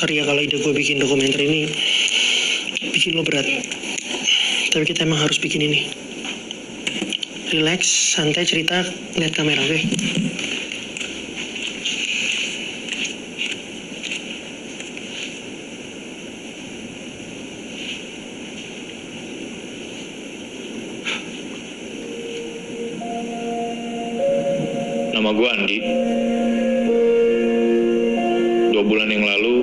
Sorry ya kalau ide gue bikin dokumenter ini bikin lo berat. Tapi kita emang harus bikin ini. Relax, santai cerita, lihat kamera, oke? Nama gue Andi. 2 bulan yang lalu,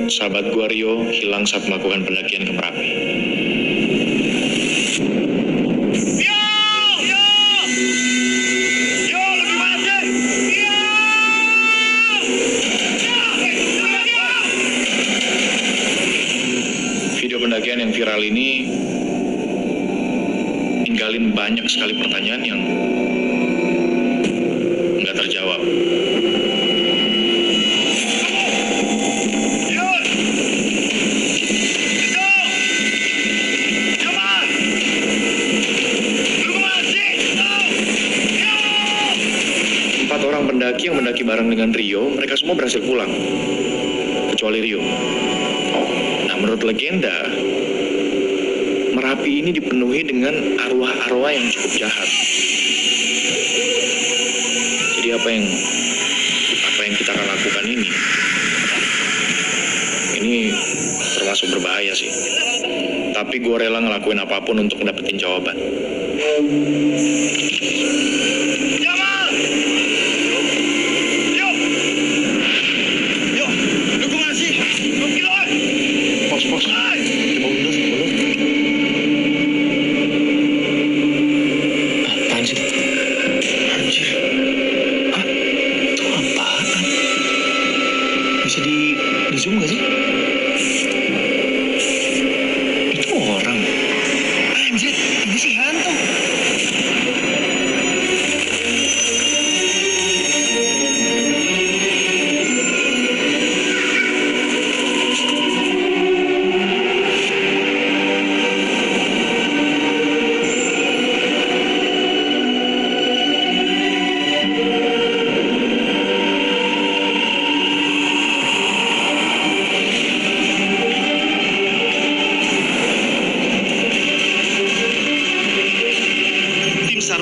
sahabat gue Rio hilang saat melakukan pendakian ke Merapi. Video pendakian yang viral ini ninggalin banyak sekali pertanyaan yang nggak terjawab. Empat orang pendaki yang mendaki bareng dengan Rio, mereka semua berhasil pulang, kecuali Rio. Nah, menurut legenda, Merapi ini dipenuhi dengan arwah-arwah yang cukup jahat. Jadi apa yang kita akan lakukan ini termasuk berbahaya sih. Tapi gue rela ngelakuin apapun untuk dapetin jawaban. Jamal! Yuk, lu kemana sih? Lu kilo, pos. Di Zoom gak sih? Itu orang. Anjir, ini sih hantu.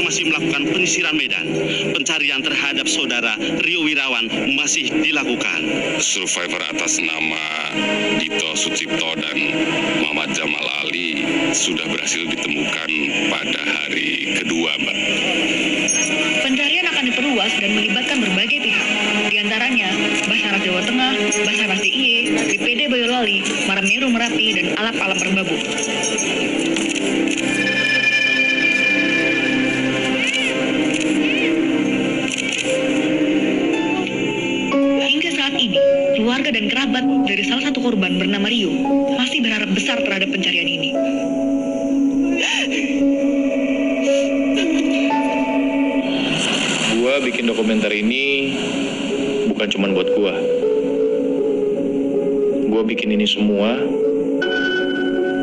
Masih melakukan penyisiran medan. Pencarian terhadap saudara Rio Wirawan masih dilakukan. Survivor atas nama Dito Sucipto dan Muhammad Jamal Ali sudah berhasil ditemukan pada hari kedua, Mbak. Pencarian akan diperluas dan melibatkan berbagai pihak, di antaranya Basarnas Jawa Tengah, Basarnas DIY, BPD Boyolali, Maramiro Merapi, dan Alap-Alap Merbabu. Keluarga dan kerabat dari salah satu korban bernama Rio masih berharap besar terhadap pencarian ini. Gua bikin dokumenter ini bukan cuma buat gua. Gua bikin ini semua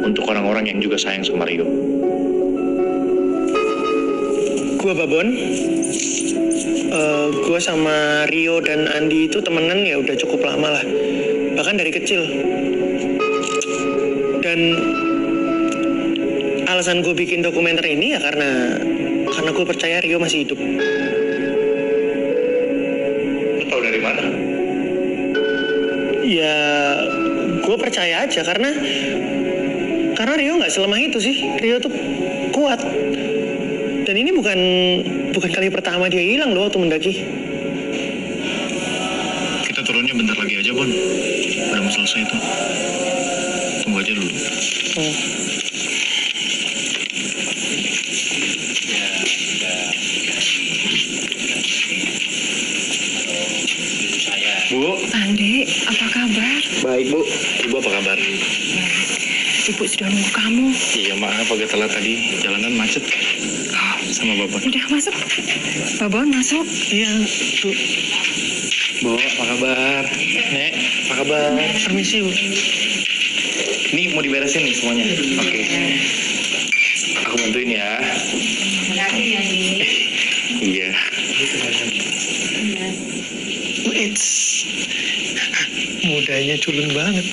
untuk orang-orang yang juga sayang sama Rio. Gua Babon. Gue sama Rio dan Andi itu temenan ya udah cukup lama lah, bahkan dari kecil. Dan alasan gue bikin dokumenter ini ya karena gue percaya Rio masih hidup. Lo tau dari mana? Ya gue percaya aja karena Rio nggak selemah itu sih. Rio tuh kuat. Dan ini bukan kali pertama dia hilang loh waktu mendaki. Kita turunnya bentar lagi aja, Bon. Udah mau selesai itu. Tunggu aja dulu. Bu. Andi, apa kabar? Baik, Bu. Ibu apa kabar? Ibu sudah nunggu kamu. Iya, maaf agak telat tadi. Jalanan macet. Sama Babon. Udah masuk. Babon masuk. Iya, Bu. Bu, apa kabar? Nek, apa kabar? Permisi, Bu. Ini mau diberesin nih semuanya. Oke. Aku bantuin ya. Iya. It's mudanya culun banget.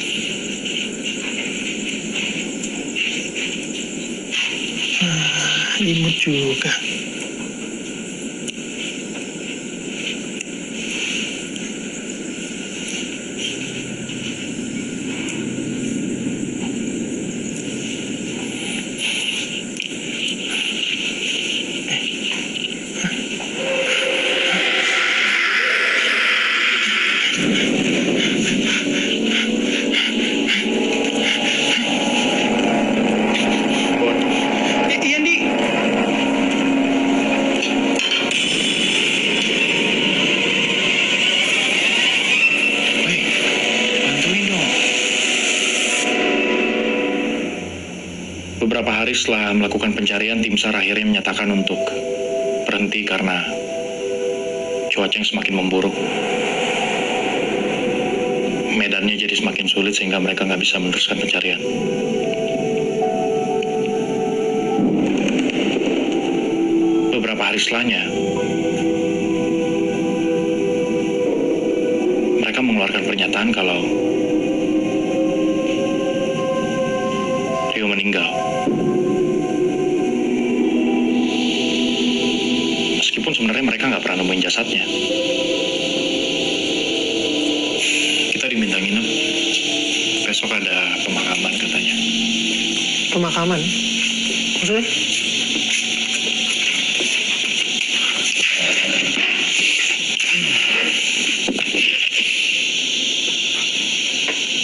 Imut juga. Ian, Di. Woi, bantuin dong. Beberapa hari setelah melakukan pencarian, tim SAR akhirnya menyatakan untuk berhenti karena cuaca yang semakin memburuk. Medannya jadi semakin sulit sehingga mereka nggak bisa meneruskan pencarian. Beberapa hari setelahnya, mereka mengeluarkan pernyataan kalau Rio meninggal. Meskipun sebenarnya mereka nggak pernah nemuin jasadnya. Kita diminta nginep. Besok ada pemakaman katanya. Pemakaman? Maksudnya?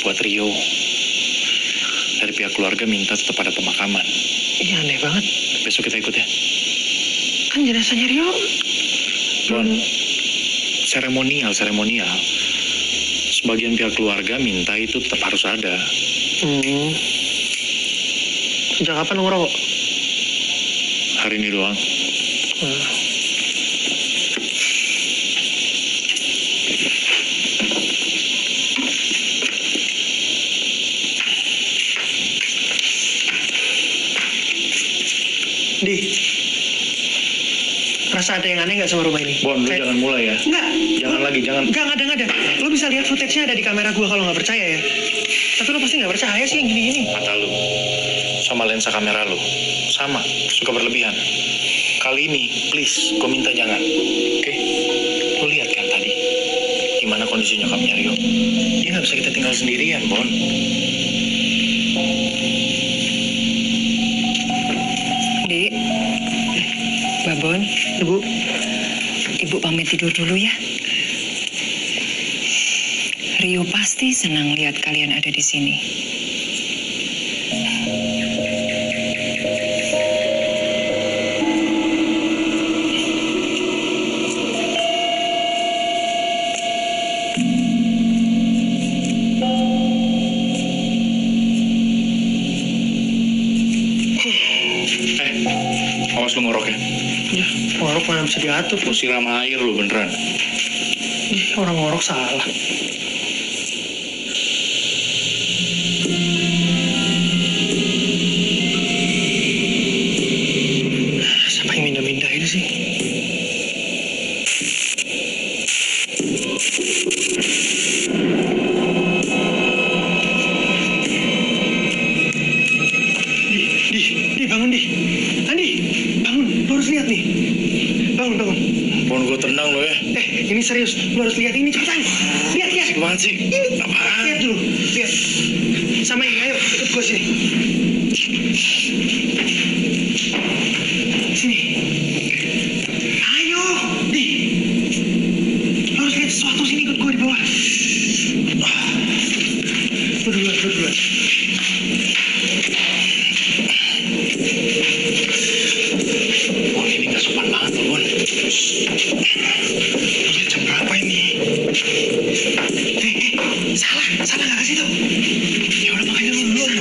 Buat Rio. Dari pihak keluarga minta tetap ada pemakaman. Iya, aneh banget. Besok kita ikut ya. Kan jenazahnya Rio Bon, seremonial. Sebagian pihak keluarga minta itu tetap harus ada. Sejak kapan lo ngerokok? Hari ini doang. Di, rasa ada yang aneh nggak sama rumah ini? Bon, lu jangan mulai ya. Enggak. Jangan lagi, jangan. Nggak ada. Lo bisa lihat footage-nya ada di kamera gua kalau nggak percaya ya. Tapi lo pasti nggak percaya sih yang gini-gini. Mata lu sama lensa kamera lu sama, suka berlebihan. Kali ini, please, gue minta jangan. Oke? Lu lihat kan tadi gimana kondisi nyokapnya Rio? Dia nggak bisa kita tinggal sendirian, Bon. Dek, Babon, Ibu, Ibu pamit tidur dulu ya. Rio pasti senang lihat kalian ada di sini. Awas lu ngorok ya. ya ngorok mana bisa diatur? Lu siram air lu beneran. Ih, orang ngorok salah. Siapa yang mindah-mindah ini sih? Di, bangun Di. Andi, bangun. Lu harus lihat nih. Bangun. Bon, gue tenang lo ya. Ini serius. Lu harus lihat ini cepetan. Lihat. Apaan sih? Ini. Apaan? Lihat dulu. Lihat. Sama ini, ayo ikut gue sini. Sini. Ayo, Di. Lu harus lihat sesuatu sini, ikut gue di bawah. Lu duluan. Bon, ini gak sopan banget loh, Bon. Lihat jam berapa ini? Salah nggak ke situ? Ya udah makanya lu duluan.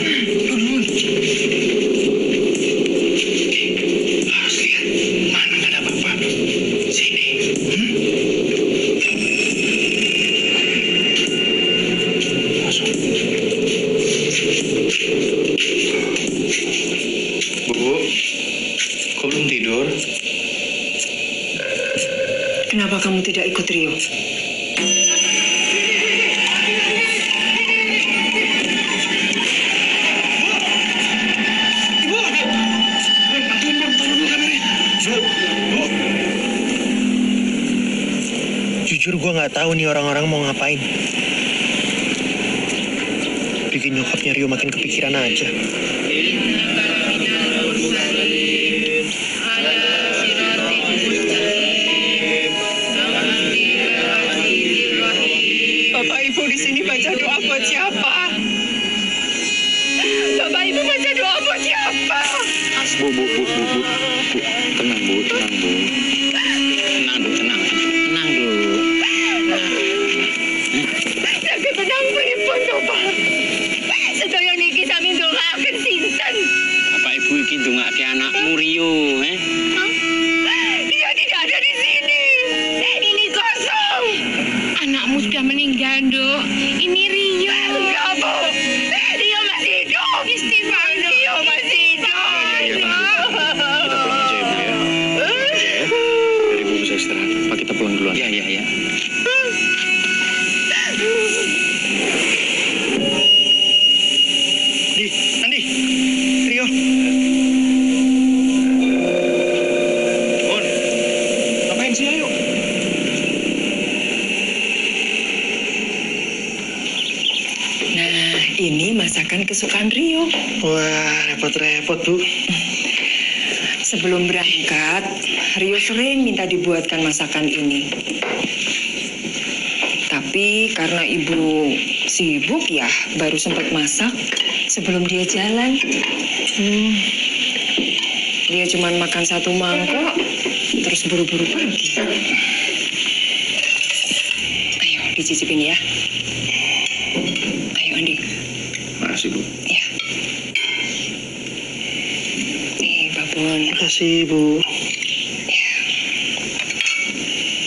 Harus lihat mana gak ada apa-apa. Sini. Masuk. Bu, kok belum tidur? Kenapa kamu tidak ikut Rio? Jujur gue nggak tahu nih orang-orang mau ngapain. Bikin nyokapnya Rio makin kepikiran aja. Bapak Ibu di sini baca doa buat siapa? Bapak Ibu baca doa buat siapa? Bu. Tenang, Bu. Tenang, Bu. Tenang dulu. Jaga tenang pripun to, Pak? Sedaya niki sami ndongaaken sinten? Bapak Ibu iki ndongake anakmu Rio, Dia tidak ada di sini. Ini kosong. Anakmu sudah meninggal, Dok. Ini Rio. Enggak, Bu. Dia masih hidup. Istighfar, Dok. Dia masih hidup. Kita pulang aja ya, Bu ya. Biar Ibu bisa istirahat. Pak, kita pulang duluan. Ya. Andi, Rio. Bon, ngapain sih, ayo? Nah, ini masakan kesukaan Rio. Wah, repot-repot, Bu. Sebelum berangkat, Rio sering minta dibuatkan masakan ini. Tapi karena ibu sibuk ya, baru sempat masak sebelum dia jalan. Dia cuma makan 1 mangkok, terus buru-buru pergi. Ayo, dicicipin ya. Ayo, Andi. Makasih, Bu. Ya. Nih, Babon. Makasih, Bu.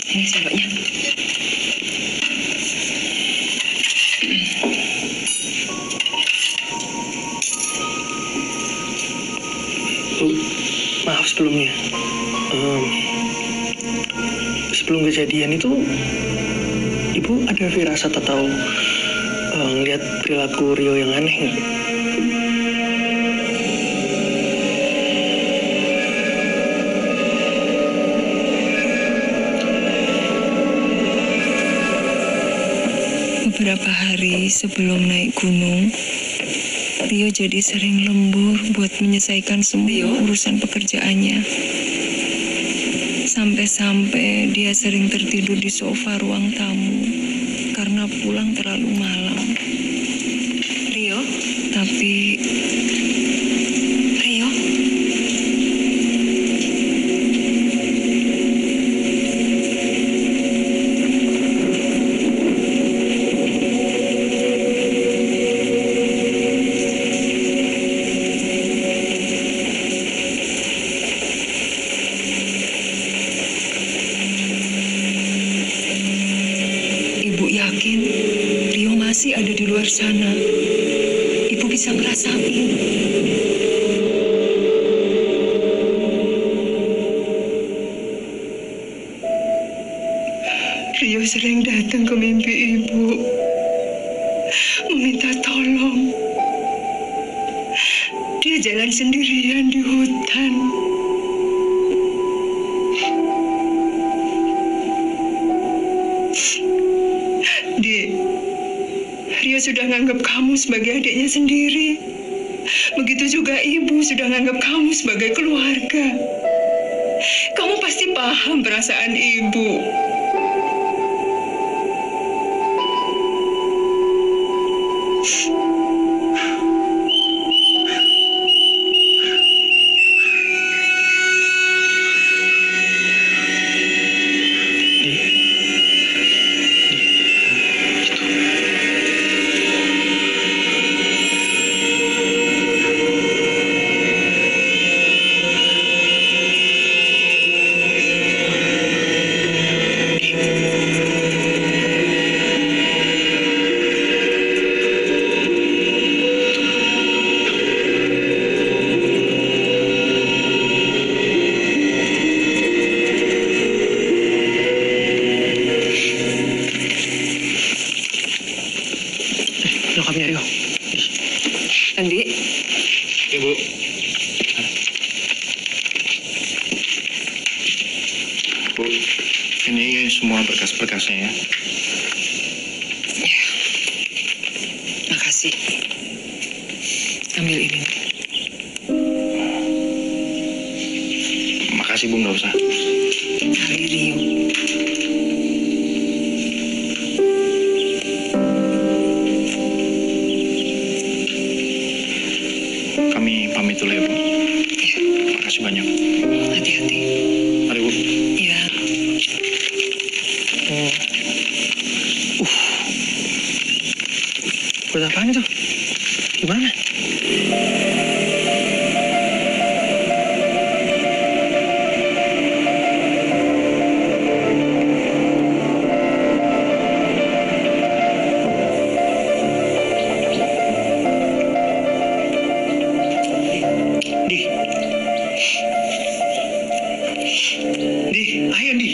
Ini sendoknya. Bu, maaf sebelumnya. Sebelum kejadian itu, Ibu ada firasat atau ngeliat perilaku Rio yang aneh nggak? Beberapa hari sebelum naik gunung, Rio jadi sering lembur buat menyelesaikan semua urusan pekerjaannya. Sampai-sampai dia sering tertidur di sofa ruang tamu karena pulang terlalu malam. Rio? Tapi Rio? Ibu yakin Rio masih ada di luar sana. Ibu bisa ngerasain. Rio sering datang ke mimpi ibu, meminta tolong. Dia jalan sendirian di hutan. Di, Rio sudah nganggap kamu sebagai adiknya sendiri. Begitu juga ibu sudah nganggap kamu sebagai keluarga. Kamu pasti paham perasaan ibu. Nyokapnya Rio. Andi, Ibu. Bu, Ini semua berkas-berkasnya ya. Ya. Makasih. Ambil ini. Makasih Bu, nggak usah. Hari Rio. Kami pamit dulu ya Bu. Ya, Makasih banyak. hati-hati. Mari Bu. Ya. Buat apaan itu? Gimana? Di, ayo Di.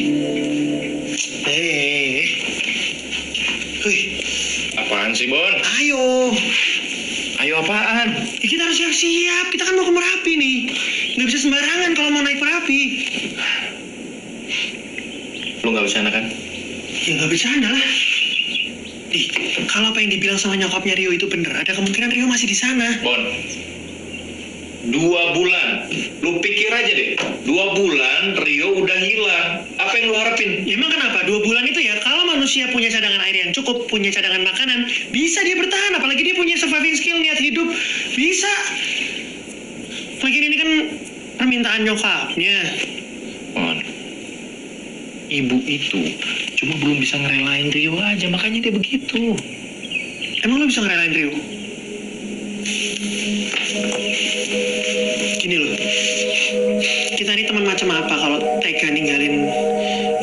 Wih, Apaan sih Bon? ayo. Ayo apaan? Ya, kita harus siap-siap. Kita kan mau ke Merapi nih. Nggak bisa sembarangan kalau mau naik Merapi. Lu nggak bercanda kan? Ya nggak bercanda lah. Di, kalau apa yang dibilang sama nyokapnya Rio itu bener, ada kemungkinan Rio masih di sana. Bon, 2 bulan. Lu pikir aja deh, 2 bulan Rio udah hilang. Apa yang lu harapin? Ya, emang kenapa? 2 bulan itu ya, kalau manusia punya cadangan air yang cukup, punya cadangan makanan, bisa dia bertahan. Apalagi dia punya surviving skill, niat hidup. Bisa. Lagi ini kan permintaan nyokapnya. Bon, ibu itu cuma belum bisa ngerelain Rio aja, makanya dia begitu. Emang lo bisa ngerelain Rio? Gini loh, kita ini teman macam apa kalau tega ninggalin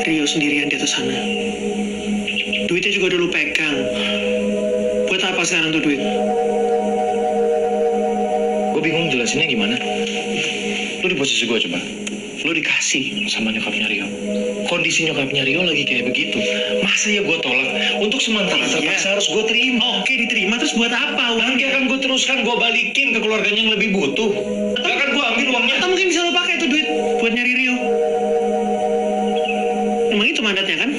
Rio sendirian di atas sana? Duitnya juga dulu pegang. Buat apa sekarang tuh duit? Gue bingung jelasinnya gimana. Lu di posisi gue coba. Lu dikasih sama nyokapnya Rio. Kondisi nyokapnya Rio lagi kayak begitu. Masa ya gue tolak? Untuk sementara terpaksa harus gue terima. Oke, diterima. Terus buat apa? Nanti akan gue teruskan, gue balikin ke keluarganya yang lebih butuh. Gak akan gue ambil uangnya. Atau mungkin bisa lo pakai tuh duit buat nyari Rio. Emang itu mandatnya kan?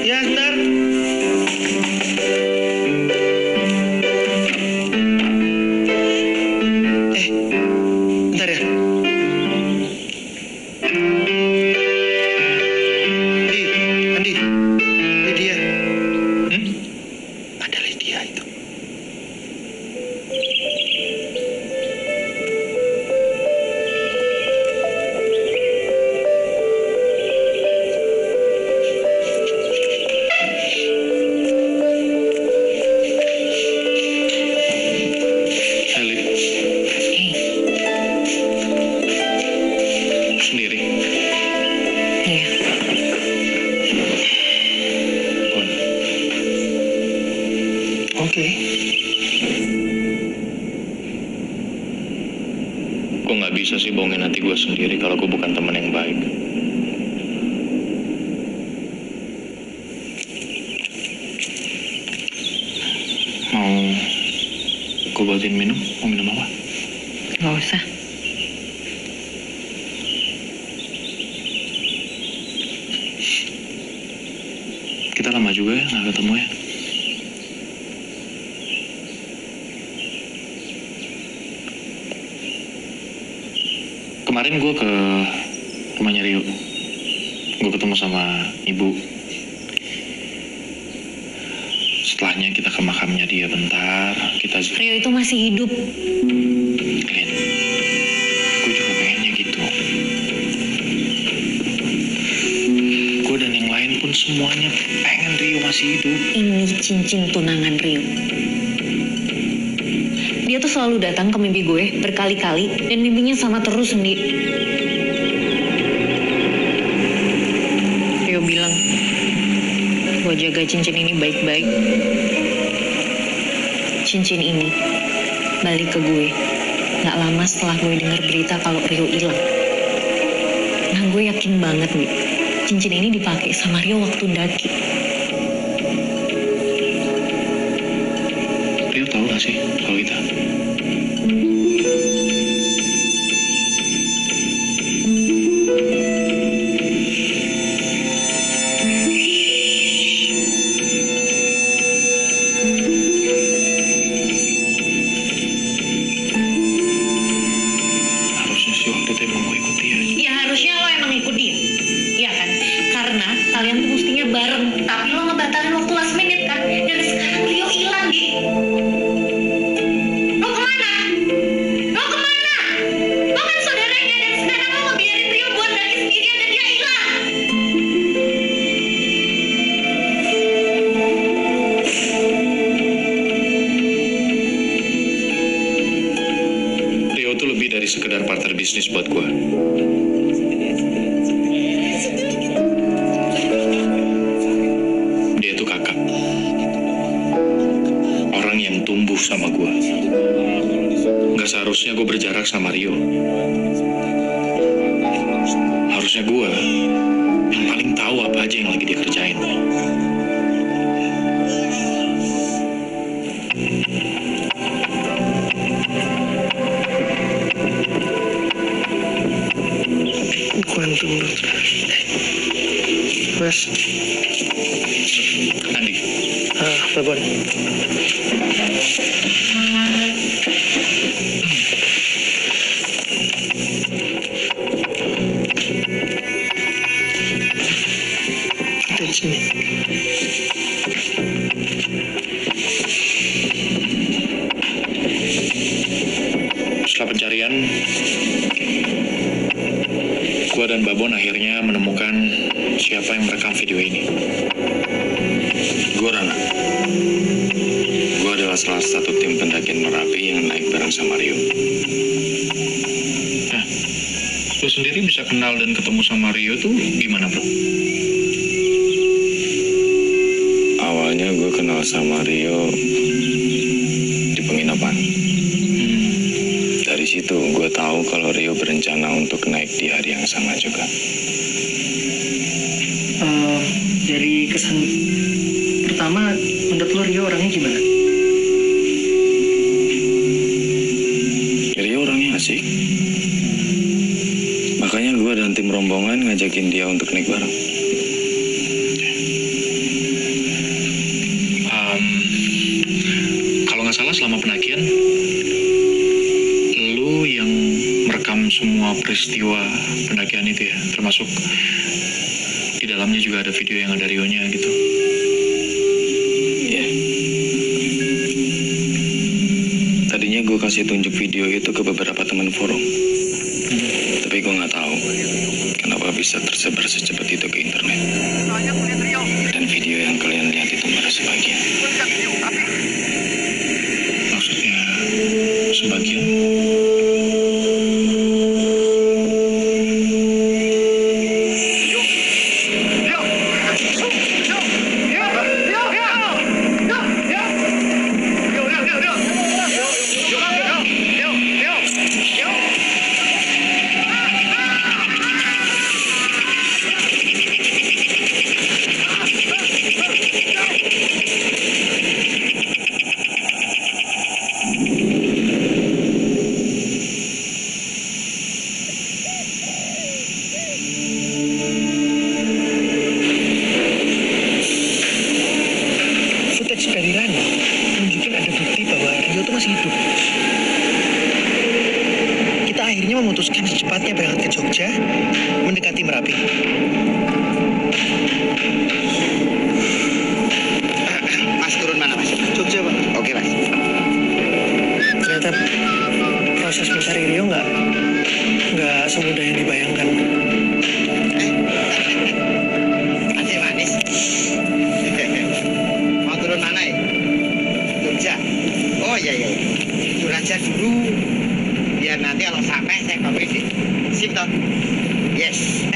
Ya, sebentar. Bentar ya. Andi, Lydia. Ada Lydia itu. Heli, sendiri. Iya. Bon, Oke. gue nggak bisa sih bohongin hati gue sendiri kalau gue bukan teman yang baik. Mau gue buatin minum? Mau minum apa? Nggak usah. Kita lama juga ya nggak ketemu ya. Kemarin gue ke rumahnya Rio. Gue ketemu sama ibu. Setelahnya kita ke makamnya dia bentar. Kita Rio itu masih hidup. Lin, gue juga pengennya gitu. Gue dan yang lain pun semuanya pengen Rio masih hidup. Ini cincin tunangan Rio. Dia tuh selalu datang ke mimpi gue berkali-kali dan mimpinya sama terus, Ndi. Rio bilang, gue jaga cincin ini baik-baik. Cincin ini balik ke gue gak lama setelah gue dengar berita kalau Rio hilang. Nah, gue yakin banget nih, cincin ini dipakai sama Rio waktu daki. Rio tahu nggak sih kalau kita? Harusnya sih waktu itu emang gue ikut dia. Ya harusnya lo emang ikut dia. Iya kan? Karena kalian tuh mestinya bareng. Tapi lo ngebatalin waktu last minute kan? Dan sekarang Rio hilang, Di. Lo kemana? Lo kemana? Lo kan saudaranya dan sekarang lo ngebiarin Rio buat lagi sendirian dan dia hilang. Rio tuh lebih dari sekedar partner bisnis buat gue. Dia tuh kakak. Orang yang tumbuh sama gue. Gak seharusnya gue berjarak sama Rio. Harusnya gue yang paling tahu apa aja yang lagi dia kerjain. Kuantum bro. Mas, Andi, Babon. Di sini. setelah pencarian, gue dan Babon akhirnya menemukan siapa yang merekam video ini. Gue Rana. Gue adalah salah satu tim pendakian Merapi yang naik bareng sama Rio. Nah, lu sendiri bisa kenal dan ketemu sama Rio tuh gimana, bro? Awalnya gue kenal sama Rio di penginapan. Dari situ gue tahu kalau Rio berencana untuk naik di hari yang sama juga. Dari kesan pertama, menurut lo Rio orangnya gimana? Rio orangnya asik. Makanya gue dan tim rombongan ngajakin dia untuk naik bareng. Kalau nggak salah selama pendakian, lu yang merekam semua peristiwa pendakian itu ya, termasuk di dalamnya juga ada video yang ada Rio-nya gitu. Iya. Tadinya gue kasih tunjuk video itu ke beberapa teman forum. Tapi gue nggak tahu kenapa bisa tersebar secepat itu ke internet. Dan video yang kalian lihat itu baru sebagian. Maksudnya sebagian? Footage dari Rani menunjukkan ada bukti bahwa Rio itu masih hidup. Kita akhirnya memutuskan secepatnya berangkat ke Jogja, mendekati Merapi. Mas turun mana, Mas? Jogja, Pak. Oke, Mas. Ternyata proses mencari Rio nggak semudah yang dibayangkan. Masih manis. Mau turun mana ya? Jogja. Oh iya. Turun aja dulu. Biar nanti kalau sampai saya pamit. Sip toh? Yes.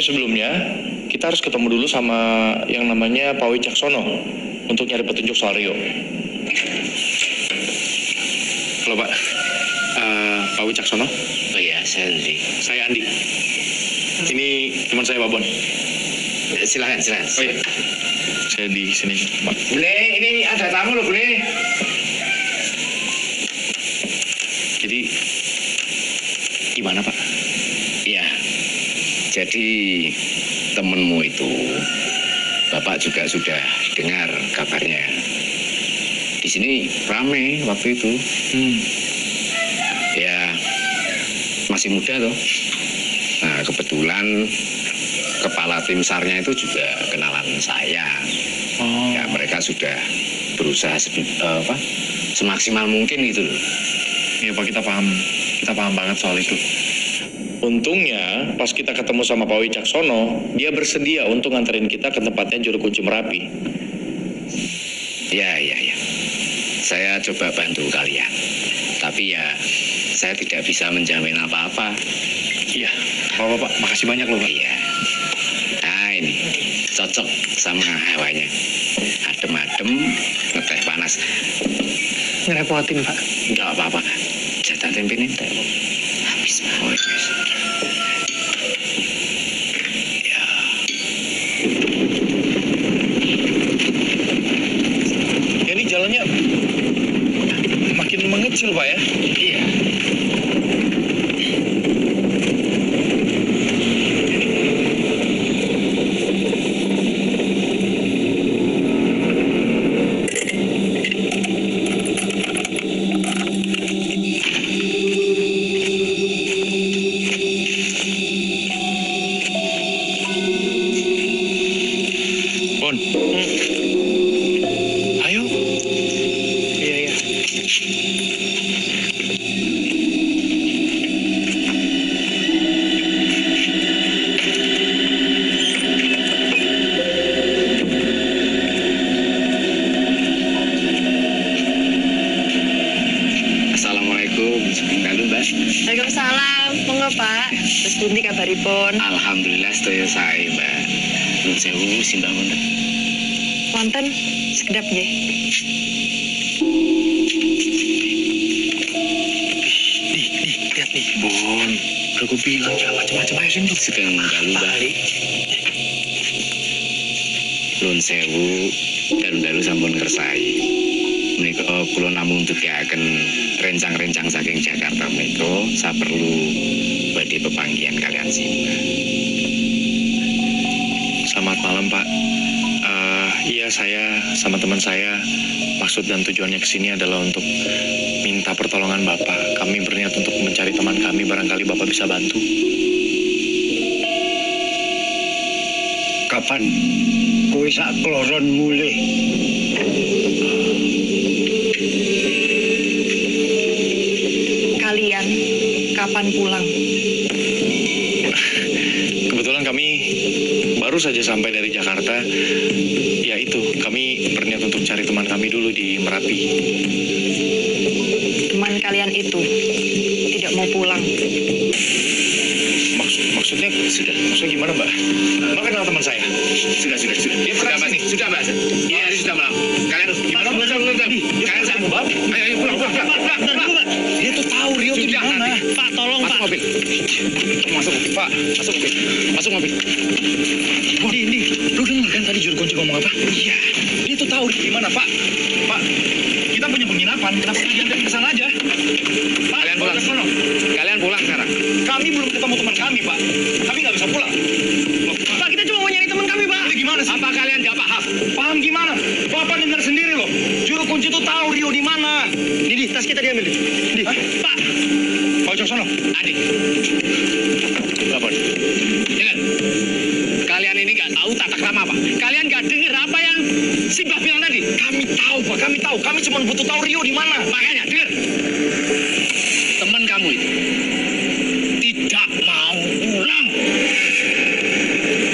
sebelumnya kita harus ketemu dulu sama yang namanya Pak Wicaksono untuk nyari petunjuk soal Rio. Halo Pak, Pak Wicaksono? Oh iya, saya Andi. Saya Andi. Ini teman saya Pak Bon. Silakan. Oh iya, saya di sini Pak. Bule, ini ada tamu loh Bule. Jadi gimana Pak? Iya, jadi temenmu itu, Bapak juga sudah dengar kabarnya. Di sini rame waktu itu. Ya, masih muda toh. Nah, kebetulan kepala tim SAR-nya itu juga kenalan saya. Ya, mereka sudah berusaha semaksimal mungkin gitu loh. Iya Pak, kita paham banget soal itu. Untungnya pas kita ketemu sama Pak Wicaksono, dia bersedia untuk nganterin kita ke tempatnya Juru Kunci Merapi. Ya. Saya coba bantu kalian. Tapi ya, saya tidak bisa menjamin apa-apa. Iya, Pak, makasih banyak loh Pak. Iya. Nah ini, cocok sama hawanya. Adem-adem, ngeteh panas. Ngerepotin, Pak. Enggak apa-apa. Jatah tempe ini enggak. Habis, Pak. Oh, habis. Ya. Ya ini jalannya makin mengecil Pak ya? Iya. Bon. Ayo. Iya. Assalamualaikum. Halo, Mbak. Waalaikumsalam. Monggo, Pak. Terus pundi kabaripun? Alhamdulillah sedaya sae, Mbak. Nun sewu simbah wonten. Wonten sekedap nggih. Nih, lihat nih, Bon. Udah gue bilang jangan macam-macam ayo sini. Sugeng dalu, Mbak. Nun sewu dalu-dalu sampun kersai. Menika kula namung tukiaken rencang-rencang saking Jakarta menika saperlu badhe pepanggihan kalian simbah. Selamat malam Pak. Iya saya sama teman saya maksud dan tujuannya kesini adalah untuk minta pertolongan Bapak. Kami berniat untuk mencari teman kami, barangkali Bapak bisa bantu. Kapan kowe sak kloron mulih? Kalian kapan pulang? Kebetulan kami baru saja sampai dari Jakarta. Ya itu, kami berniat untuk cari teman kami dulu di Merapi. Teman kalian itu tidak mau pulang. Maksudnya gimana Mbak? Mbak kenal teman saya? Sudah. Dia sudah Mbak nih. Sudah Mbak. Ini hari sudah malam. Kalian gimana? Kalian saya Mbak. Ayo pulang. Dia tuh tahu Rio tuh di mana. Pak, tolong Masuk Pak. mobil. Masuk Pak. Masuk mobil. Di, lu denger kan tadi Juru Kunci ngomong apa? Iya. Dia tuh tahu di mana Pak. Pak, kita punya penginapan. Kenapa nggak jalan ke sana aja? Pak, Kalian pulang. Kalian pulang sekarang. Kami belum ketemu teman kami Pak. Kami nggak bisa pulang. Pak, kita cuma mau nyari teman kami, Pak. Ini gimana sih? Apa kalian nggak paham? Paham gimana? Bapak dengar sendiri loh. Juru Kunci tuh tahu Rio di mana. Di, tas kita diambil. Di. Pak. Pak Wicaksono. Adik. Lapor. Dengar. Kalian ini nggak tahu tata krama apa? Kalian nggak dengar apa yang Simbah bilang tadi? Kami tahu Pak, kami tahu. Kami cuma butuh tahu Rio di mana. Makanya dengar. Teman kamu itu tidak mau pulang.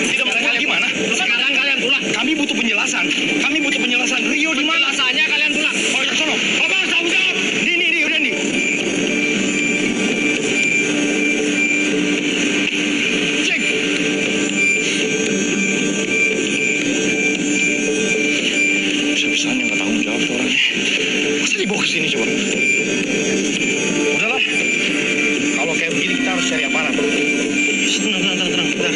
Tidak mau pulang gimana? Sekarang kalian pulang. Kami butuh penjelasan. Kami butuh penjelasan. Rio di mana? Penjelasannya kalian pulang. Pak Wicaksono. Bapak harus tanggung jawab. Di, udah nih. Cek. jawab tuh orangnya. Masa dibawa ke sini coba? Udahlah. Kalau kayak begini kita harus cari aparat. Tenang. Bentar.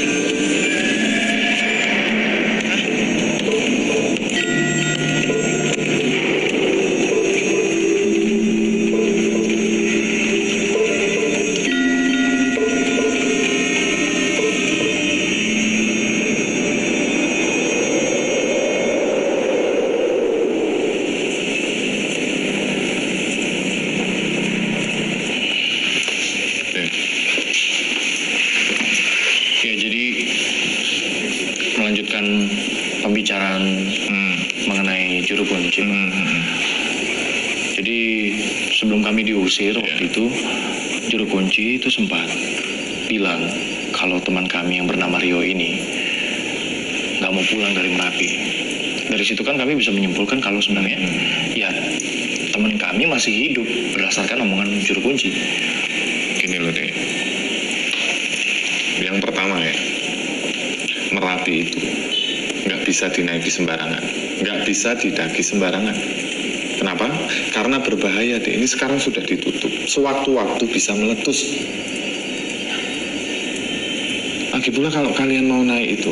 Ya, jadi melanjutkan pembicaraan mengenai juru kunci. Jadi sebelum kami diusir waktu itu, juru kunci itu sempat bilang kalau teman kami yang bernama Rio ini nggak mau pulang dari Merapi. Dari situ kan kami bisa menyimpulkan kalau sebenarnya ya teman kami masih hidup berdasarkan omongan juru kunci. Gini loh, Dek. Yang pertama ya, Merapi itu nggak bisa dinaiki sembarangan, nggak bisa didaki sembarangan. Kenapa? Karena berbahaya, Dek. Ini sekarang sudah ditutup. Sewaktu-waktu bisa meletus. Lagi pula kalau kalian mau naik itu,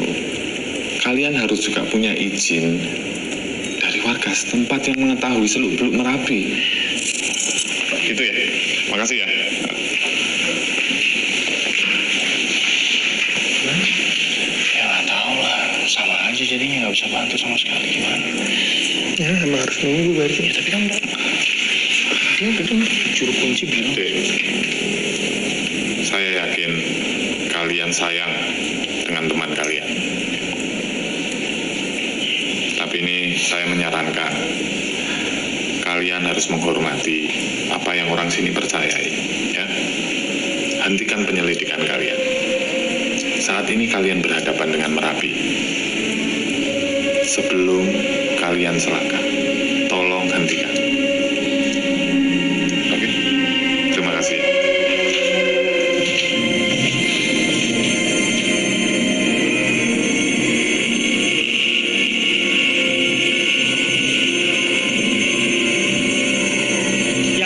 kalian harus juga punya izin dari warga setempat yang mengetahui seluk-beluk Merapi. Gitu ya. Makasih ya. Ya nggak tahu lah, sama aja jadinya nggak bisa bantu sama sekali gimana. Ya emang harus nunggu berarti. Ya tapi kan dia bilang juru kunci bilang. Dek, saya yakin kalian sayang dengan teman kalian. Tapi ini saya menyarankan kalian harus menghormati apa yang orang sini percayai, ya. Hentikan penyelidikan kalian. Saat ini kalian berhadapan dengan Merapi. Sebelum kalian selangkah, tolong hentikan. Oke? Terima kasih.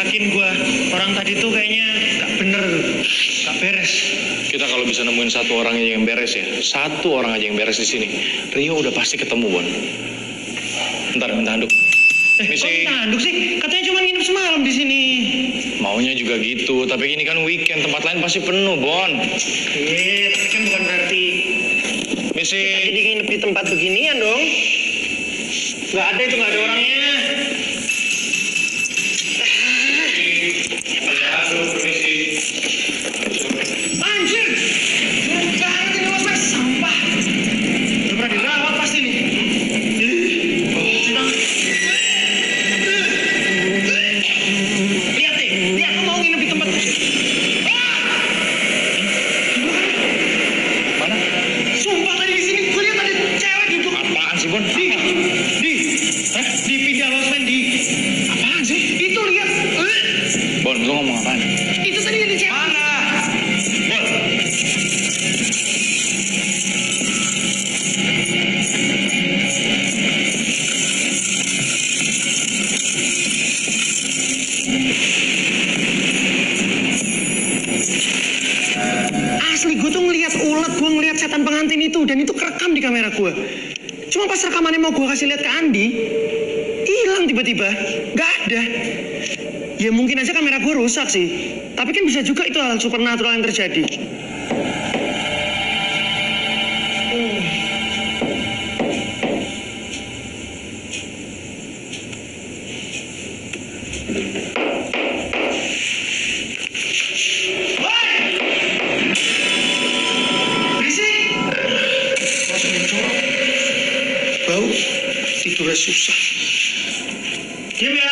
Yakin gua orang tadi tuh kayaknya nggak bener, nggak beres. Kita kalau bisa nemuin satu orang aja yang beres ya, satu orang aja yang beres di sini, Rio udah pasti ketemu, Bon. Ntar minta handuk. Kok Misi, minta handuk sih? Katanya cuma nginep semalam di sini. maunya juga gitu, tapi ini kan weekend, tempat lain pasti penuh, Bon. Iya, tapi kan bukan berarti Misi, kita jadi nginep di tempat beginian dong. Nggak ada itu, nggak ada orangnya. Anjir! Buruk banget ini mas, sampah. Udah pernah dirawat pasti nih. Sedang. Lihat deh, lihat kamu mau nginep di tempat. mana? Sumpah tadi di sini, gue lihat ada cewek duduk. Apaan sih, Bon? Di pindah losmen di. Apaan sih? Itu lihat. Bon, lu ngomong apaan? Itu tadi ada cewek. Mana? Bon, Asli gue tuh ngeliat ulet, gue ngeliat setan pengantin itu dan itu kerekam di kamera gue. Cuma pas rekamannya mau gue kasih lihat ke Andi, hilang tiba-tiba, nggak ada. Ya mungkin aja kamera gue rusak sih, tapi kan bisa juga itu hal supernatural yang terjadi. Berisik! Masuk mencolok. Bau, tidurnya susah. Diam ya.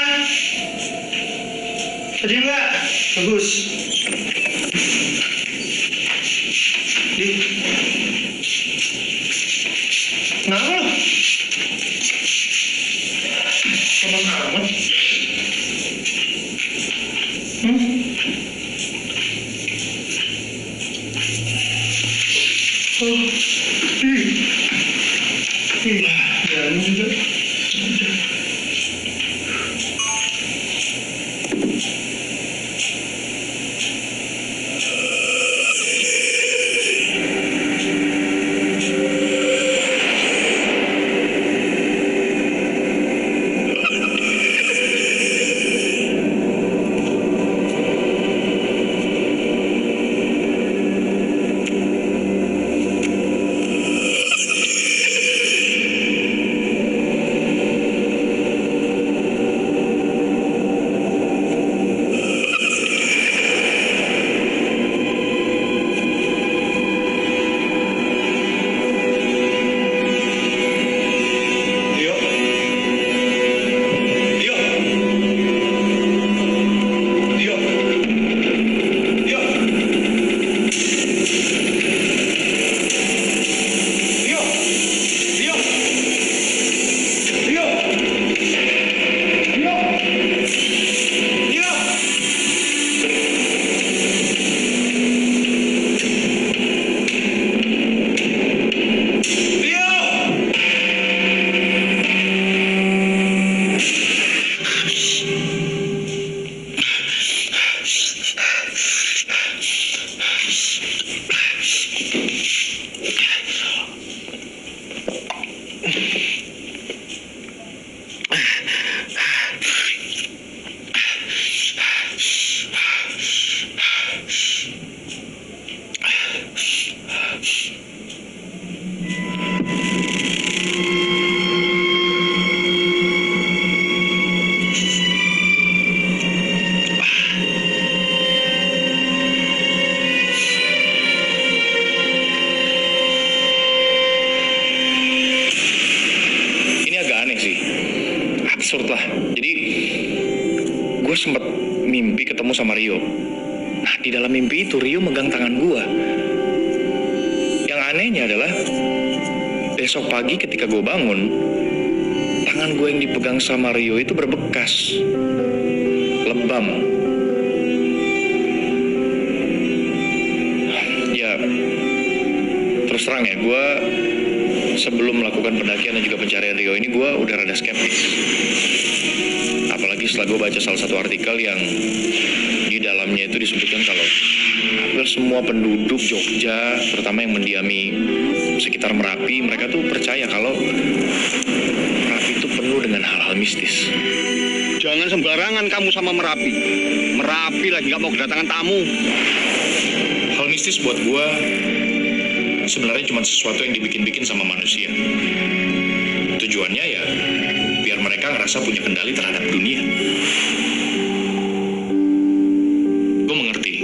Diam nggak? Bagus. Di. Kenapa lo? Lama amat. Oh, di. Ya, ini juga. lah. Jadi gue sempet mimpi ketemu sama Rio. Nah, di dalam mimpi itu Rio megang tangan gue. Yang anehnya adalah besok pagi ketika gue bangun, tangan gue yang dipegang sama Rio itu berbekas, lebam. Ya, terus terang ya, gue sebelum melakukan pendakian dan juga pencarian Rio ini, gue udah rada skeptis. Apalagi setelah gue baca salah satu artikel yang di dalamnya itu disebutkan kalau hampir semua penduduk Jogja, terutama yang mendiami sekitar Merapi, mereka tuh percaya kalau Merapi itu penuh dengan hal-hal mistis. Jangan sembarangan kamu sama Merapi. Merapi lagi gak mau kedatangan tamu. Hal mistis buat gue sebenarnya cuma sesuatu yang dibikin-bikin sama manusia. Tujuannya ya biar mereka ngerasa punya kendali terhadap dunia. Gue mengerti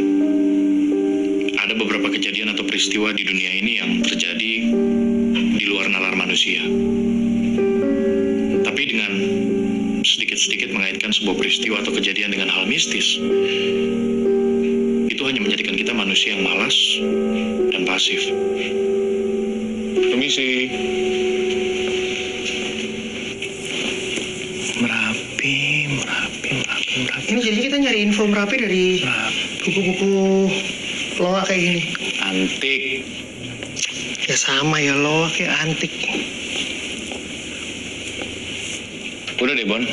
ada beberapa kejadian atau peristiwa di dunia ini yang terjadi di luar nalar manusia. Tapi dengan sedikit-sedikit mengaitkan sebuah peristiwa atau kejadian dengan hal mistis, itu hanya menjadikan kita manusia yang malas dan pasif. Permisi. Merapi. Ini jadi kita nyari info Merapi dari buku-buku loak kayak gini. Antik. Ya sama ya, loak kayak antik. Udah deh, Bon.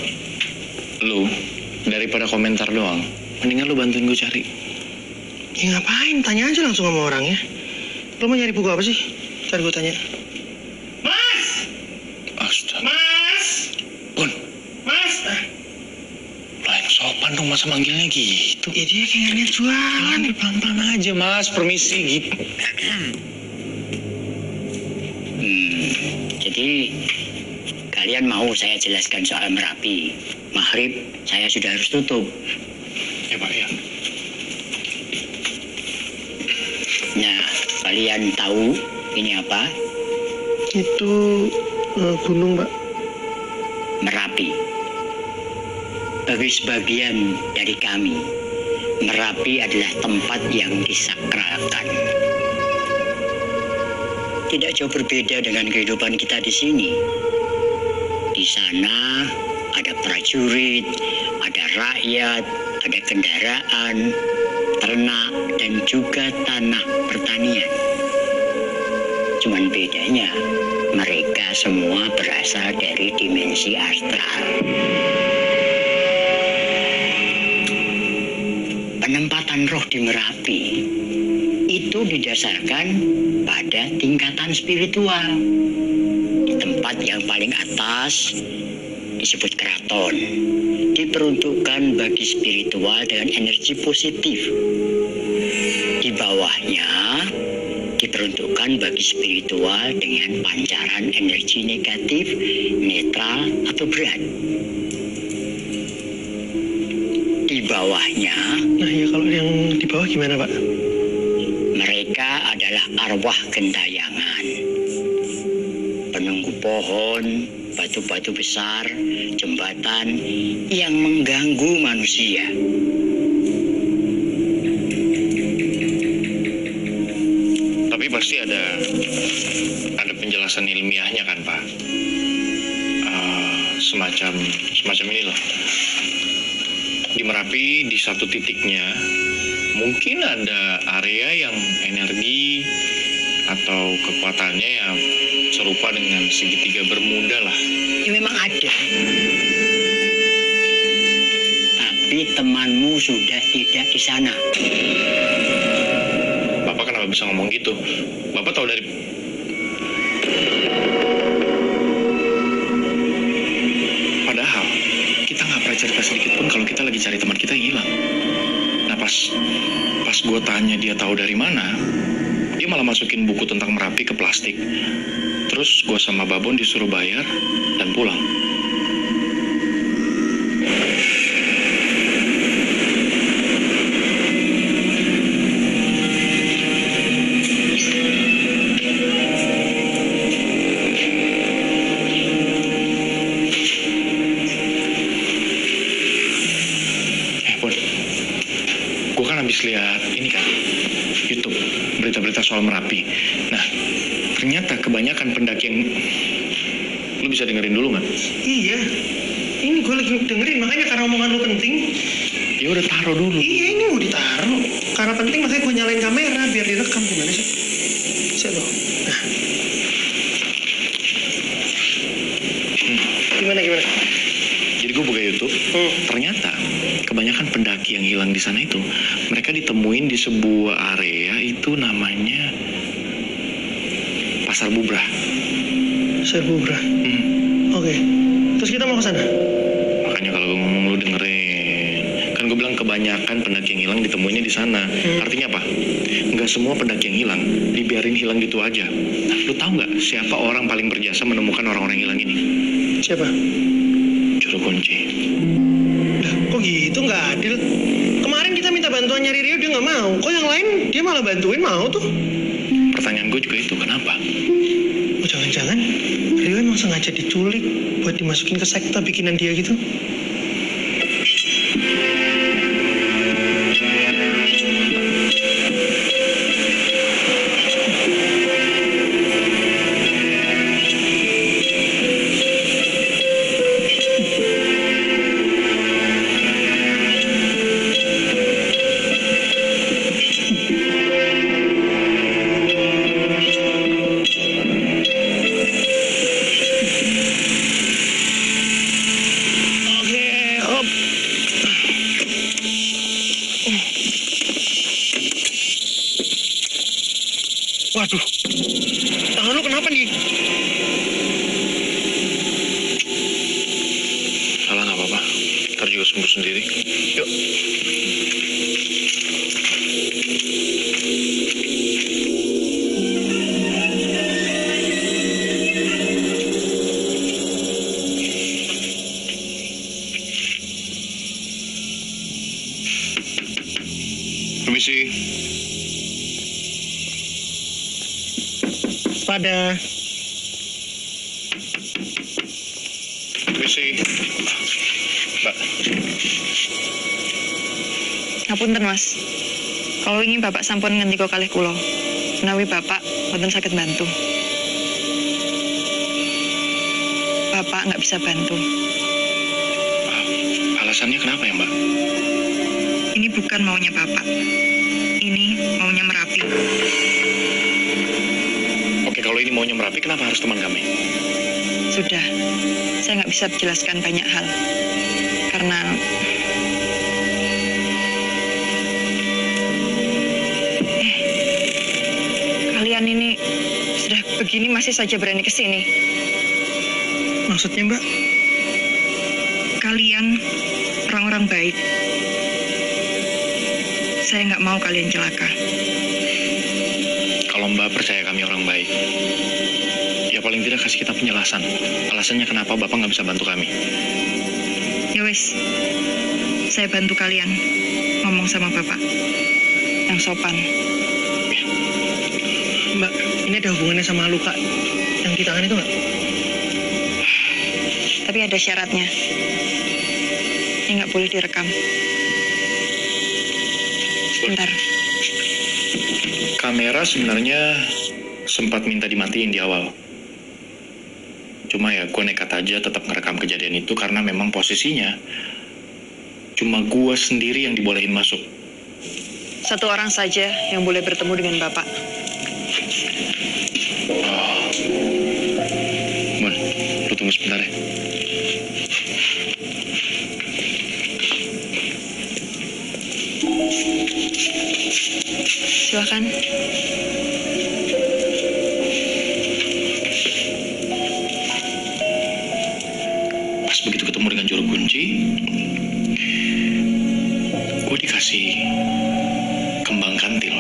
Lu, daripada komentar doang, mendingan lu bantuin gue cari. Ya ngapain? Tanya aja langsung sama orangnya. Lo mau nyari buku apa sih? Ntar gue tanya. Mas! Astaga. Mas! Bon. Mas! Lah yang sopan dong, masa manggilnya gitu? Ya dia kayak niat jualan. Pelan-pelan aja, Mas. Permisi gitu. Jadi kalian mau saya jelaskan soal Merapi? Maghrib saya sudah harus tutup. Ya Pak, ya. Nah, kalian tahu ini apa? Itu gunung, Pak. Merapi. Bagi sebagian dari kami, Merapi adalah tempat yang disakralkan. Tidak jauh berbeda dengan kehidupan kita di sini. Di sana ada prajurit, ada rakyat, ada kendaraan, ternak, dan juga tanah pertanian. Cuman bedanya, mereka semua berasal dari dimensi astral. Penempatan roh di Merapi itu didasarkan pada tingkatan spiritual. Di tempat yang paling atas disebut keraton, diperuntukkan bagi spiritual dengan energi positif. Di bawahnya diperuntukkan bagi spiritual dengan pancaran energi negatif, netral, atau berat. Di bawahnya... Nah ya, kalau yang di bawah gimana, Pak? Mereka adalah arwah gentayangan, penunggu pohon, batu-batu besar, jembatan yang mengganggu manusia. Tapi pasti ada penjelasan ilmiahnya kan, Pak? Semacam ini loh. Di Merapi di satu titiknya mungkin ada area yang energi atau kekuatannya yang serupa dengan segitiga Bermuda lah. Ya memang ada. Tapi temanmu sudah tidak di sana. Bapak kenapa bisa ngomong gitu? Bapak tahu dari... Padahal kita nggak pernah cerita sedikit pun kalau kita lagi cari teman kita yang hilang. Nah pas gue tanya dia tahu dari mana, dia malah masukin buku tentang Merapi ke plastik. Terus gue sama Babon disuruh bayar dan pulang. gue kan habis lihat ini kan YouTube berita-berita soal Merapi. Nah, ternyata kebanyakan pendaki yang lu bisa dengerin dulu nggak? Iya, ini gue lagi dengerin, makanya karena omongan lu penting. Ya udah taruh dulu. Iya, ini mau ditaruh. Karena penting makanya gue nyalain kamera biar direkam. Gimana sih? Bisa tuh. Nah. Gimana? Jadi gue buka YouTube, ternyata kebanyakan pendaki yang hilang di sana itu mereka ditemuin di sebuah area itu namanya Pasar Bubrah. Pasar Bubrah. Oke. Terus kita mau ke sana? Makanya kalau gue ngomong lu dengerin. Kan gue bilang kebanyakan pendaki yang hilang ditemuinnya di sana. Artinya apa? Nggak semua pendaki yang hilang dibiarin hilang gitu aja. Nah, lu tahu nggak siapa orang paling berjasa menemukan orang-orang yang hilang ini? Siapa? Juru kunci. Lah, kok gitu, nggak adil? Kemarin kita minta bantuan nyari Rio, dia nggak mau. Kok yang lain dia malah bantuin, mau tuh? Pertanyaan gue juga itu, kenapa? Oh, jangan-jangan Rio emang sengaja diculik buat dimasukin ke sekte bikinan dia gitu? Waduh, tangan lu kenapa nih? Salah nggak apa-apa, ntar juga sembuh sendiri. Yuk. Permisi. Pada Permisi. Mbak. Ngapunten Mas, kalau ingin Bapak sampun ngendika kalih kula, menawi Bapak boten saged bantu. Bapak nggak bisa bantu. Alasannya kenapa ya, Mbak? Ini bukan maunya Bapak. Ini maunya Merapi. Oke, kalau ini maunya Merapi, kenapa harus teman kami? Sudah, saya nggak bisa menjelaskan banyak hal. Karena kalian ini sudah begini masih saja berani ke sini. Maksudnya, Mbak? Kalian orang-orang baik. Saya nggak mau kalian celaka. Kalau Mbak percaya kami orang baik, ya paling tidak kasih kita penjelasan. Alasannya kenapa Bapak nggak bisa bantu kami. Ya wis, saya bantu kalian ngomong sama Bapak yang sopan. Mbak, ini ada hubungannya sama luka yang di tangan itu nggak? Tapi ada syaratnya. Ini nggak boleh direkam. Sebentar. Kamera sebenarnya sempat minta dimatiin di awal. Cuma ya gue nekat aja tetap ngerekam kejadian itu karena memang posisinya cuma gue sendiri yang dibolehin masuk. Satu orang saja yang boleh bertemu dengan Bapak. Mon, lu tunggu sebentar ya. Silakan. Pas begitu ketemu dengan juru kunci, gue dikasih kembang kantil.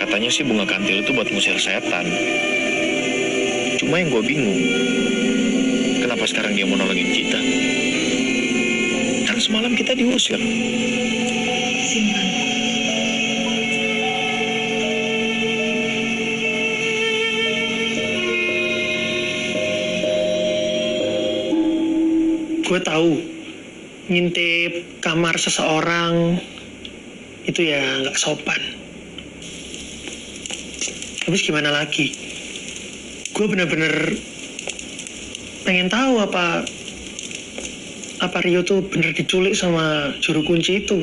Katanya sih bunga kantil itu buat ngusir setan. Cuma yang gue bingung, kenapa sekarang dia mau nolongin kita? kan semalam kita diusir. Simpan. Gue tahu ngintip kamar seseorang itu ya nggak sopan. Habis gimana lagi? Gue bener-bener pengen tahu apa Rio tuh bener diculik sama juru kunci itu.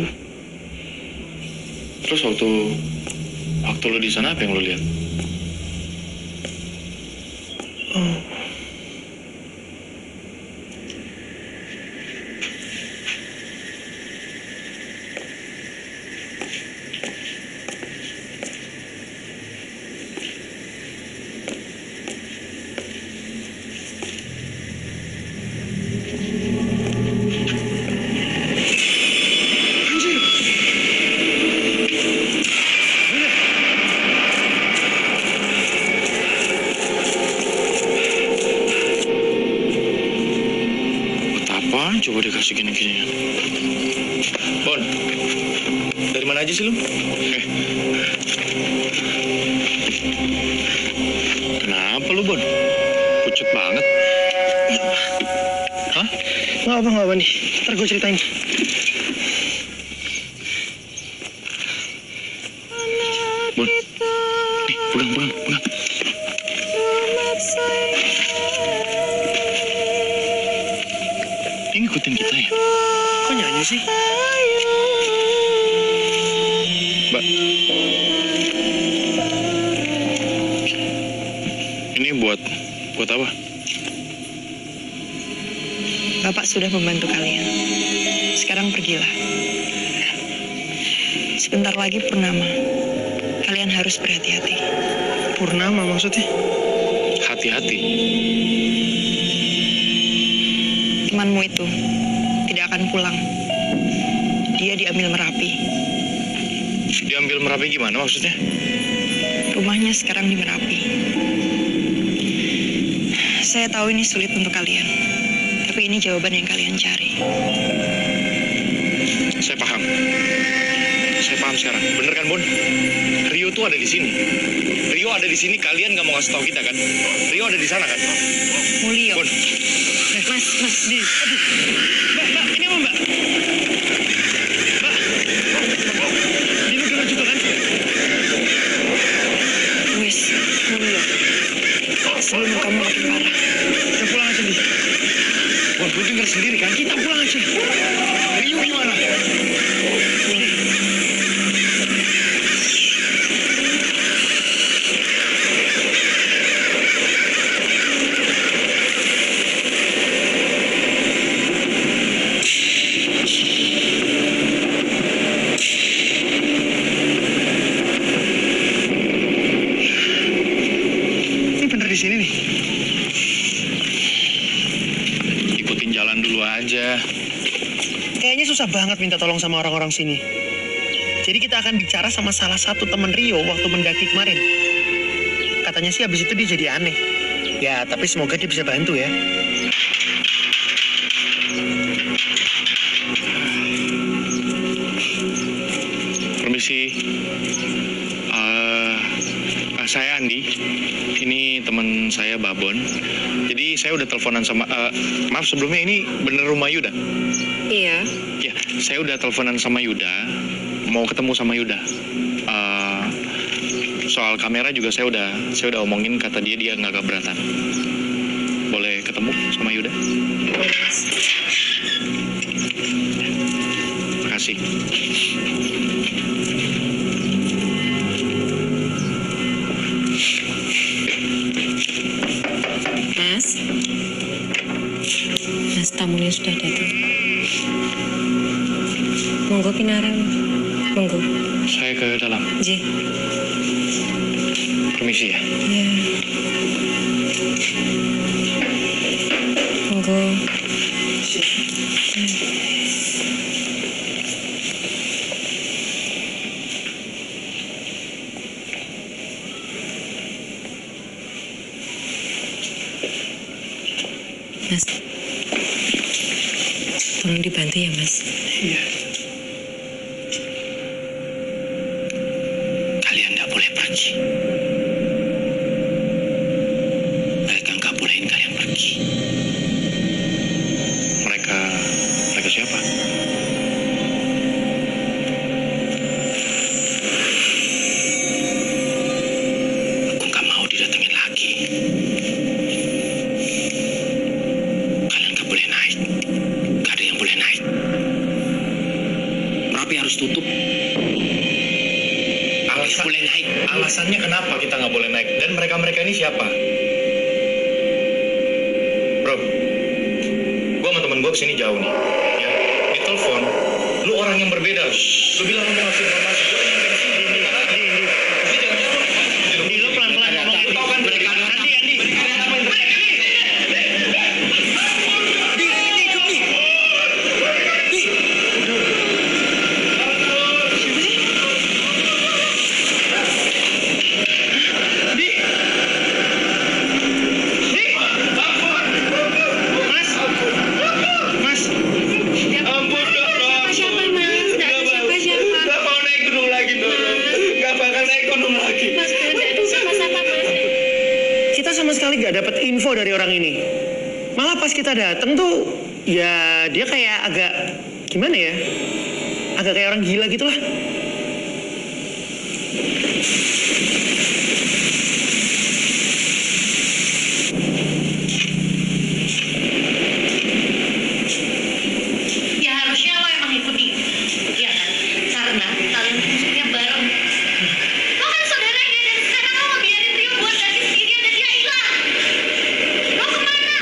Terus waktu lo di sana apa yang lo lihat? Oh. Coba dikasih gini-gini. Bon, dari mana aja sih lu? Kenapa lu, Bon? Pucet banget. Hah? Nggak apa nih. Ntar gue ceritain. Bon, nih, pegang. Dia ngikutin kita ya? Kok nyanyi sih? Mbak. Ini buat apa? Bapak sudah membantu kalian. Sekarang pergilah. Sebentar lagi purnama. Kalian harus berhati-hati. Purnama maksudnya? Hati-hati. Temanmu itu tidak akan pulang. Dia diambil Merapi. Diambil Merapi gimana maksudnya? Rumahnya sekarang di Merapi. Saya tahu ini sulit untuk kalian, tapi ini jawaban yang kalian cari. Saya paham sekarang. Bener kan, Bon? Rio tuh ada di sini. Rio ada di sini, kalian nggak mau ngasih tahu kita kan? Rio ada di sana kan? Mulio. Bon. Mas, di. Aduh. Mbak, ini apa, Mbak? Mbak. Ini udah juga kan? Wis, Mulio. Sebelum kamu makin parah. Kita pulang aja nih. Bon, lu denger sendiri kan? Kita pulang aja. Rio gimana? Di sini nih. Ikutin jalan dulu aja. Kayaknya susah banget minta tolong sama orang-orang sini. Jadi kita akan bicara sama salah satu teman Rio waktu mendaki kemarin. Katanya sih habis itu dia jadi aneh. Ya, tapi semoga dia bisa bantu ya. Permisi. Saya Andi. Ini teman saya Babon. Jadi saya udah teleponan sama maaf sebelumnya, ini bener rumah Yuda? Iya. Ya, saya udah teleponan sama Yuda. Mau ketemu sama Yuda. Soal kamera juga saya udah omongin, kata dia nggak keberatan. Boleh ketemu sama Yuda? Makasih. Mas, tamunya sudah datang. Monggo kinarang. Monggo. Saya ke dalam. Ji. Permisi ya. Iya. Monggo. Mas. tolong dibantu ya, Mas. Iya. Kalian nggak boleh pergi. Mereka nggak bolehin kalian pergi. Mereka siapa? Aku nggak mau didatengin lagi. Kalian nggak boleh naik. Nggak ada yang boleh naik. Merapi harus tutup. Boleh naik. Alasannya kenapa kita nggak boleh naik? Dan mereka ini siapa? Bro, gua sama temen gua kesini jauh nih. Ya, di telepon, lu orang yang berbeda. Lu bilang lu mau ngasih informasi. Gua yang dari sini. Di lo pelan-pelan ngomong. Lu tahu kan mereka Andi. Kita sama sekali gak dapat info dari orang ini. Malah pas kita datang tuh, ya dia kayak agak gimana ya? Agak kayak orang gila gitu lah. Ya harusnya lo emang ikuti, ya kan? Karena kalian musuhnya bareng. Lo kan saudaranya dan sekarang lo ngebiarin Rio buat ganti sendirian dan dia hilang. Lo kemana?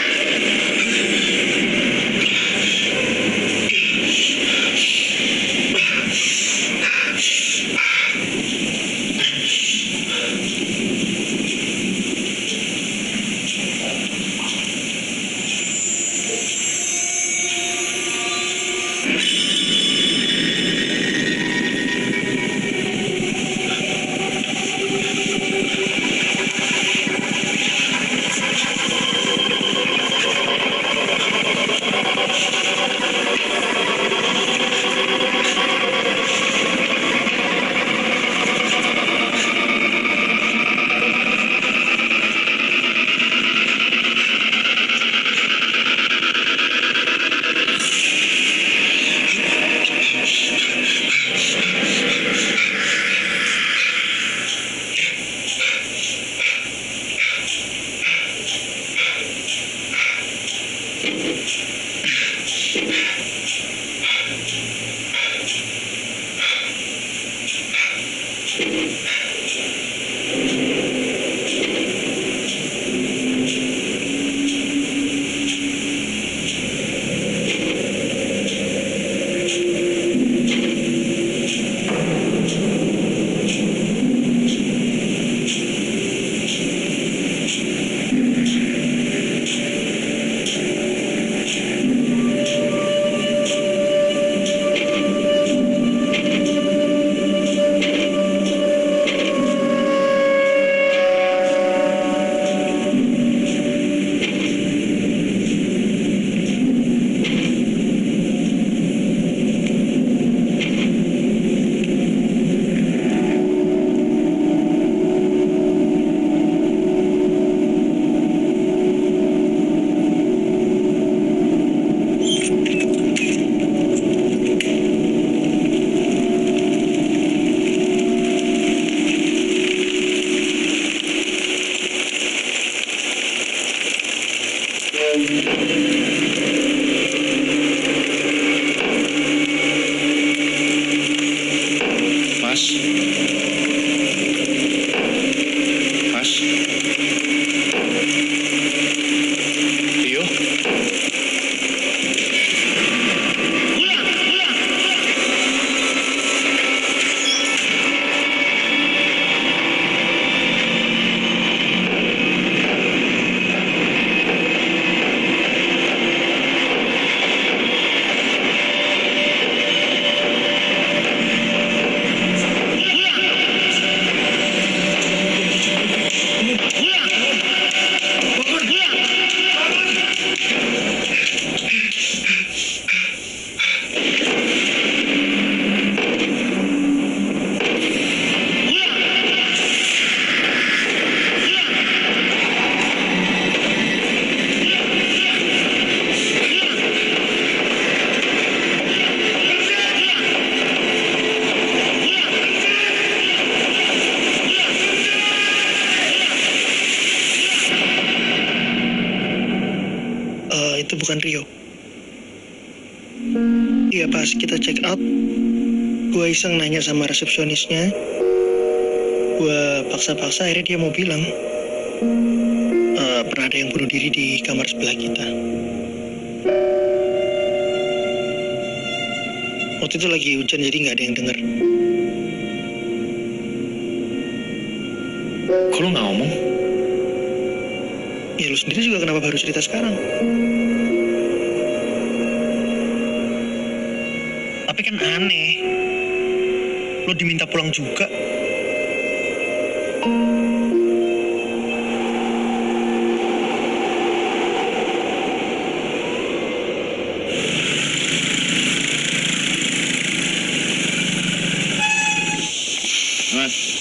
itu bukan Rio. Iya, pas kita check out, gue iseng nanya sama resepsionisnya. Gue paksa-paksa, akhirnya dia mau bilang pernah ada yang bunuh diri di kamar sebelah kita. Waktu itu lagi hujan, jadi nggak ada yang denger. Kok lu nggak ngomong? Ya lu sendiri juga kenapa baru cerita sekarang? Tapi kan aneh. Lu diminta pulang juga.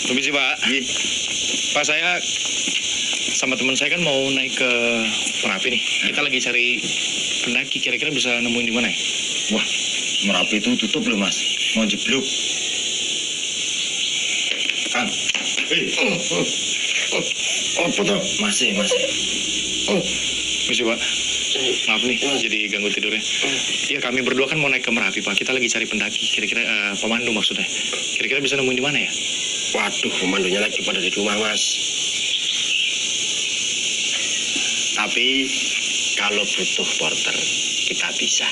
Permisi Pak. Pak, saya sama teman saya kan mau naik ke Merapi nih. Kita lagi cari pendaki, kira-kira bisa nemuin di mana ya? Wah, Merapi itu tutup loh Mas. Mau jeblok. Kang. Apa tuh? Masih. Permisi Pak. Maaf nih, jadi ganggu tidurnya. Iya, kami berdua kan mau naik ke Merapi Pak. Kita lagi cari pendaki, kira-kira pemandu maksudnya. Kira-kira bisa nemuin di mana ya? Waduh, pemandunya lagi pada di rumah, Mas. Tapi kalau butuh porter, kita bisa.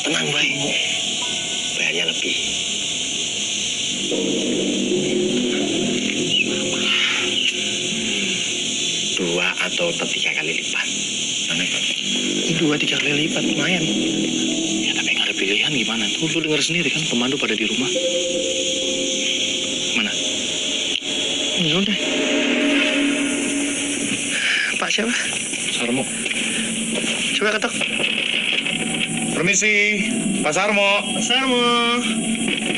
Tenang, baik. Bayarnya lebih. 2 atau 3 kali lipat. Aneh kan? 2-3 kali lipat, lumayan. Ya, tapi nggak ada pilihan gimana? Tuh, lu denger sendiri kan, pemandu pada di rumah. Mana? Ya udah. Pak siapa? Sarmo. Coba ketok. Permisi, Pak Sarmo. Pak Sarmo.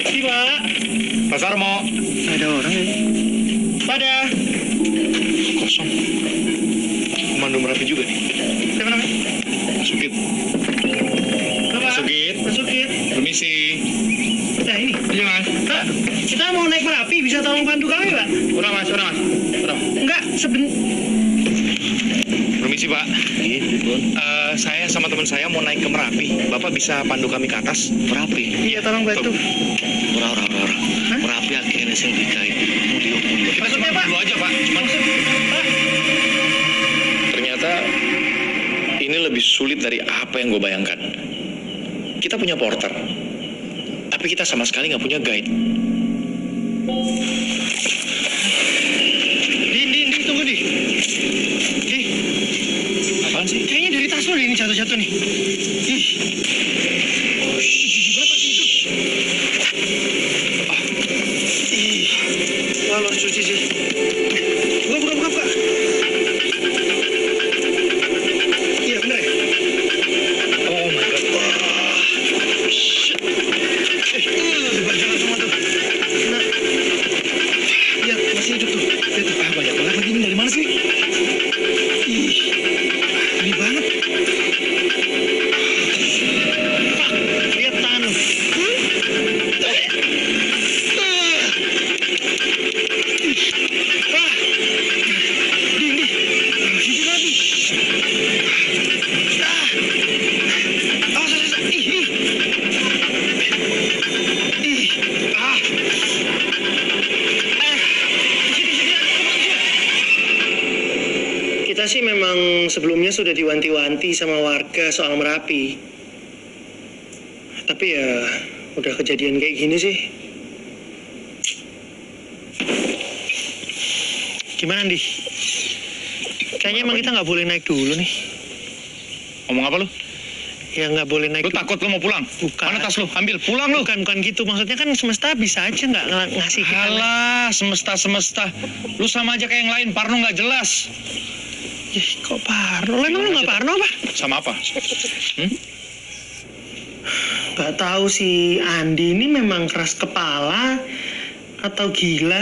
Si Pak. Pak Sarmo. Ada orang ya? Pada. Kosong. Pemandu Merapi juga nih. Siapa namanya? Sukit. Pak Sukit. Pak Sukit. Permisi. Nah ini. Iya Mas. Pak, kita mau naik Merapi, bisa tolong bantu kami Pak? Udah Mas. Enggak, Permisi Pak. Saya sama teman saya mau naik ke Merapi. Bapak bisa pandu kami ke atas? Merapi? Iya, tolong bantu. Ora. Merapi akhirnya sing digawe. Kita cuma dulu aja Pak. Pak. Ternyata ini lebih sulit dari apa yang gue bayangkan. Kita punya porter, tapi kita sama sekali nggak punya guide. Di, tunggu di. Apaan sih? Kayaknya dari tas lo ini jatuh-jatuh nih. Ih. Oh, gigi banget pasti itu. Ih. Wah, lo harus cuci sih. Buka. Iya, bener ya? Oh my god. Wah. Shit. Dibacakan semua tuh. Nah. Lihat, masih hidup tuh. Lihat tuh, banyak banget begini. Dari mana sih? Ih. Ini banget. Fuck. Lihat tangan lu. Di. Sini lagi. Ih. Kita sih memang sebelumnya sudah diwanti-wanti sama warga soal Merapi. Tapi ya udah kejadian kayak gini sih. Gimana, Andi? Kayaknya emang kita nggak boleh naik dulu nih. Ngomong apa lu? Ya nggak boleh naik. Lu takut lu mau pulang? Bukan. Mana tas lu? Ambil, pulang lu. Bukan gitu. Maksudnya kan semesta bisa aja nggak ngasih kita. Alah, semesta. Lu sama aja kayak yang lain, Parno nggak jelas. Ih, kok Parno? Emang lu nggak Parno apa? Sama apa? Nggak tahu si Andi ini memang keras kepala atau gila.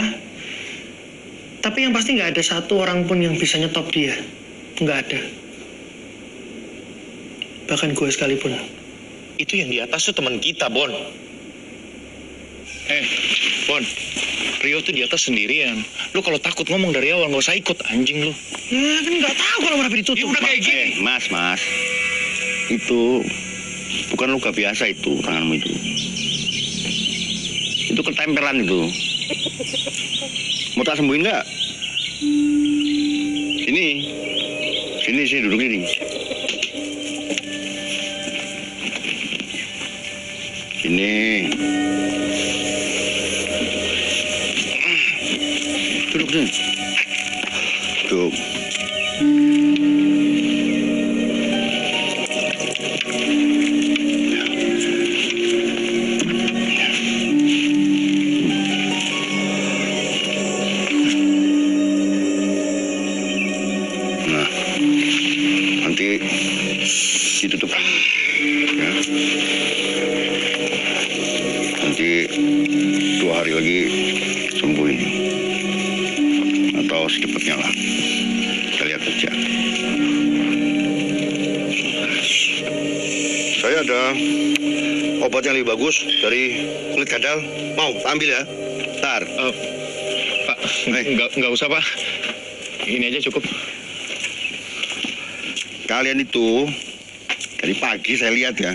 Tapi yang pasti nggak ada satu orang pun yang bisa nyetop dia. Nggak ada. Bahkan gue sekalipun. Itu yang di atas tuh teman kita, Bon. Bon. Rio tuh di atas sendirian. Lu kalau takut ngomong dari awal, nggak usah ikut, anjing lu. Ya kan nggak tahu kalau Merapi ditutup. Ya udah kayak gini. Mas. Itu bukan luka biasa itu, tanganmu itu. Itu ketempelan itu. Mau tak sembuhin nggak? Sini duduk ini. Sini. Duduk sini. Duduk. Ditutup ya. Nanti 2 hari lagi sembuh ini, atau secepatnya lah. Kita lihat aja. Saya ada obat yang lebih bagus dari kulit kadal. Mau ambil ya? Ntar. Pak, nggak usah Pak. Ini aja cukup. Kalian itu dari pagi saya lihat ya,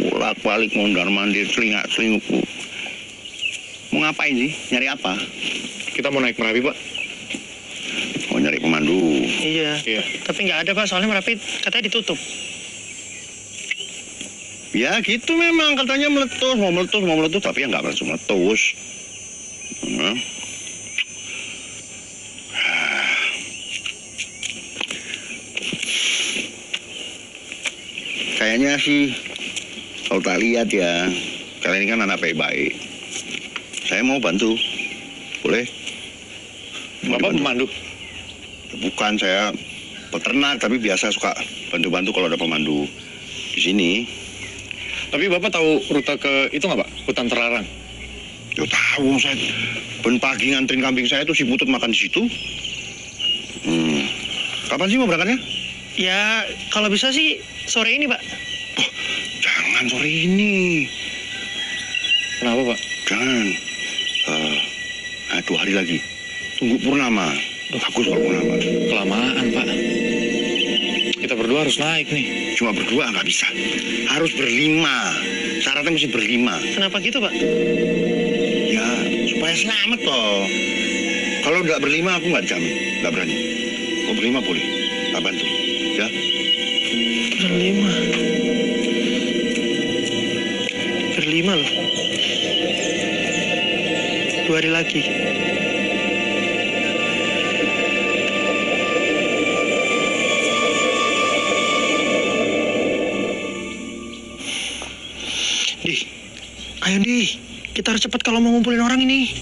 bolak-balik mondar-mandir, celingak-celingukku. Mau ngapain sih? Nyari apa? Kita mau naik Merapi, Pak. Mau nyari pemandu. Iya. Tapi nggak ada Pak, soalnya Merapi katanya ditutup. Ya gitu memang, katanya mau meletus, tapi ya nggak langsung meletus. Kayaknya sih, kalau tak lihat ya, kalian ini kan anak baik-baik. Saya mau bantu, boleh? Bapak pemandu? Bukan, saya peternak, tapi biasa suka bantu-bantu kalau ada pemandu di sini. Tapi Bapak tahu rute ke itu nggak Pak? Hutan terlarang? Ya tahu, saya ben pagi nganterin kambing saya tuh si Putut makan di situ. Kapan sih mau berangkatnya? Ya, kalau bisa sih sore ini, Pak. Oh, jangan sore ini. Kenapa, Pak? Jangan. 2 hari lagi. Tunggu purnama. Bagus kalau purnama. Kelamaan, Pak. Kita berdua harus naik nih. Cuma berdua nggak bisa. Harus berlima. Syaratnya mesti berlima. Kenapa gitu, Pak? Ya, supaya selamat toh. Kalau nggak berlima aku nggak jamin. Nggak berani. Kalau berlima boleh. Tak bantu. Ya. Berlima loh. 2 hari lagi. Ayo Di, kita harus cepat kalau mau ngumpulin orang ini.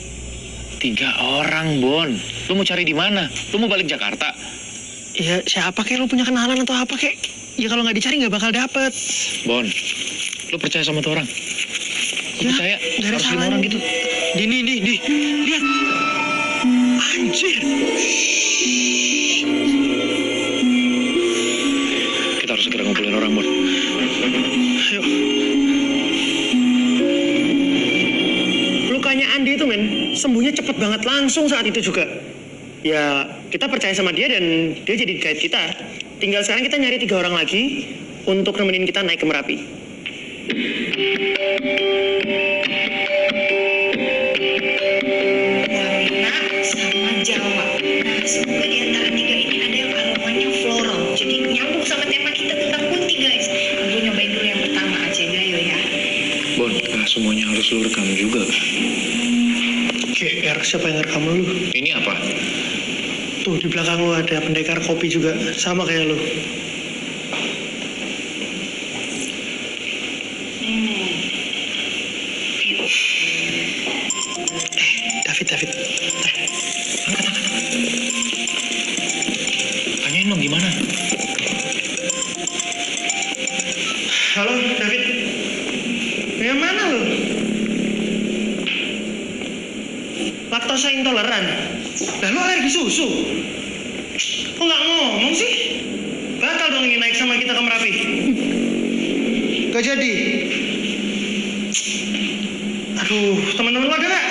3 orang, Bon. Lu mau cari di mana? Lu mau balik Jakarta? Ya siapa kek, lu punya kenalan atau apa kek? Ya kalau nggak dicari nggak bakal dapet. Bon, lu percaya sama tuh orang? Lu percaya? Dari Harus 5 orang gitu. Di, lihat. Anjir. Kita harus segera ngumpulin orang, Bon. Ayo. Lukanya Andi itu, men, sembuhnya cepet banget langsung saat itu juga. Ya, kita percaya sama dia dan dia jadi guide kita. Tinggal sekarang kita nyari 3 orang lagi untuk nemenin kita naik ke Merapi. Warna sama Jawa. Nah, semoga di antara 3 ini ada yang aromanya floral. Jadi nyambung sama tema kita tentang kunti, guys. Gue nyobain dulu yang pertama aja, Gayo ya. Bon, nah semuanya harus lu rekam juga. GR, siapa yang rekam lu? Ini apa? Tuh, di belakang lu ada pendekar kopi juga, sama kayak lu. David. Angkat. Tanyain dong gimana? Halo, David. Yang mana lu? Laktosa intoleran. Lah lu alergi susu? Kok nggak ngomong sih? Batal dong ini naik sama kita ke Merapi. Gak jadi. Aduh, teman-teman lu ada nggak?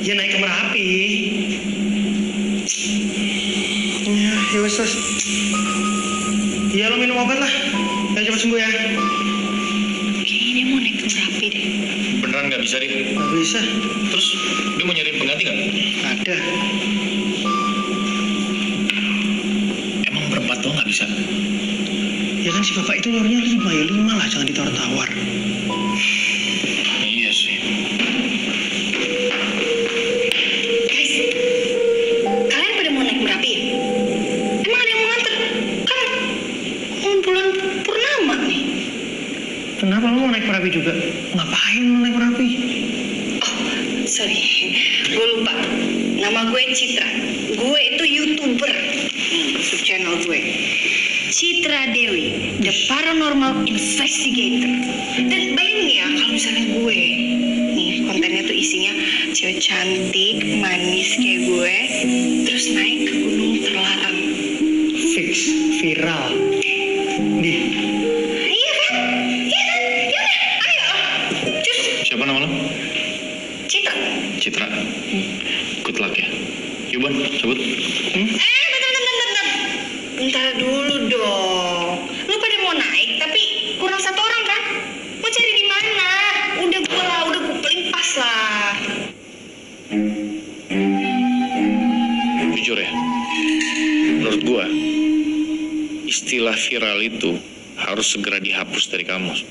Ya naik ke Merapi. Ya wes. Iya lo minum obat lah. Biar cepat sembuh ya. Kayaknya dia mau naik ke Merapi deh. Beneran nggak bisa, Dik? Nggak bisa. Terus dia mau nyariin pengganti nggak? Ada. Emang berempat doang nggak bisa? Ya kan si bapak itu nyuruhnya 5 ya 5 lah, jangan ditawar-tawar. Iya sih. Guys, kalian pada mau naik Merapi ya? Emang ada yang mau nganter? Kan mau bulan purnama nih. Kenapa lo mau naik Merapi juga? Ngapain lo naik Merapi? Sorry, gue lupa. Nama gue Citra. Gue itu YouTuber. Sub channel gue. Citra Dewi, The Paranormal Investigator. Dan bayangin ya, kalau misalnya gue, nih kontennya tuh isinya cewek cantik, manis kayak gue, terus naik ke gunung terlarang. Fix, viral. Nih. Iya kan? Iya kan? Yaudah, ayo. Cus. Siapa nama lo? Citra. Citra. Good luck ya. Yuk, Bon, cabut. Bentar dulu dong. Lu pada mau naik, tapi kurang 1 orang kan? Mau cari di mana? Udah gue paling pas lah. Jujur ya, menurut gua, istilah viral itu harus segera dihapus dari kamus.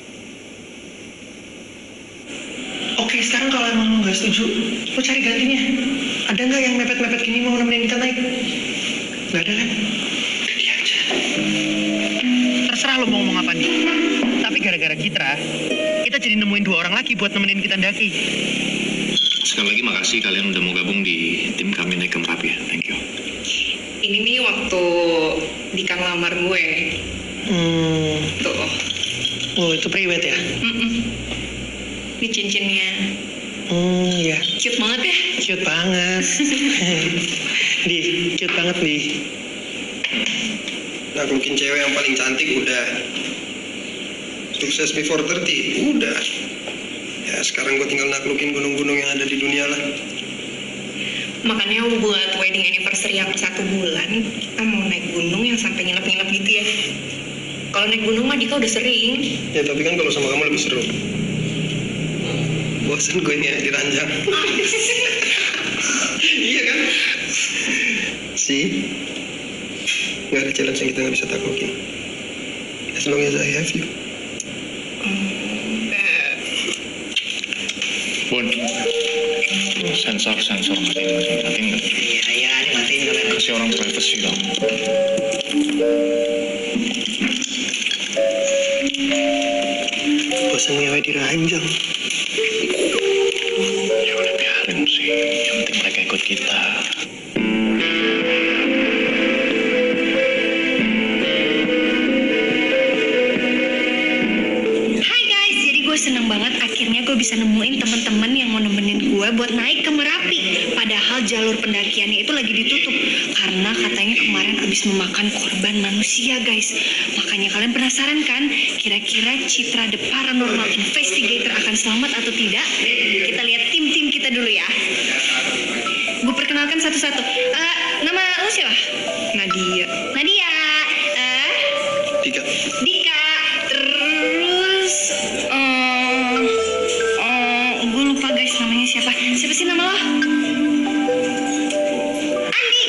Oke, sekarang kalau emang lo nggak setuju, lo cari gantinya. Ada nggak yang mepet-mepet gini mau nemenin kita naik? Nggak ada kan? Dia aja. Terserah lo mau ngomong apa nih. Tapi gara-gara kita jadi nemuin 2 orang lagi buat nemenin kita daki. Sekali lagi makasih kalian udah mau gabung di tim kami naik ke Merapi ya. Thank you. Ini nih waktu Dika ngelamar gue. Tuh. Oh, itu priwet ya? Ini cincinnya. Iya. Cute banget ya? Cute banget. Di, cute banget, Di. Naklukin cewek yang paling cantik udah. Sukses before 30 udah. Ya sekarang gue tinggal naklukin gunung-gunung yang ada di dunia lah. Makanya buat wedding anniversary yang 1 bulan, kita mau naik gunung yang sampai nginep-nginep gitu ya. Kalau naik gunung mah Dika udah sering. Ya tapi kan kalau sama kamu lebih seru. Bosan gue nih di ranjang. Iya kan? Sih. Gak ada challenge yang kita gak bisa taklukin. As long as I have you. Bon, sensor matiin nggak? Iya, dimatiin kamera. Kasih orang privacy dong. Bosan ngewe di ranjang. Ya udah biarin sih, yang penting mereka ikut kita. Seneng banget akhirnya gue bisa nemuin teman-teman yang mau nemenin gue buat naik ke Merapi. Padahal jalur pendakiannya itu lagi ditutup karena katanya kemarin habis memakan korban manusia, guys. Makanya kalian penasaran kan, kira-kira Citra The Paranormal Investigator akan selamat atau tidak? Kita lihat tim-tim kita dulu ya. Gue perkenalkan satu-satu. Nama lu siapa? Nadia. Dika. Gue lupa guys namanya siapa sih nama lo? Andi.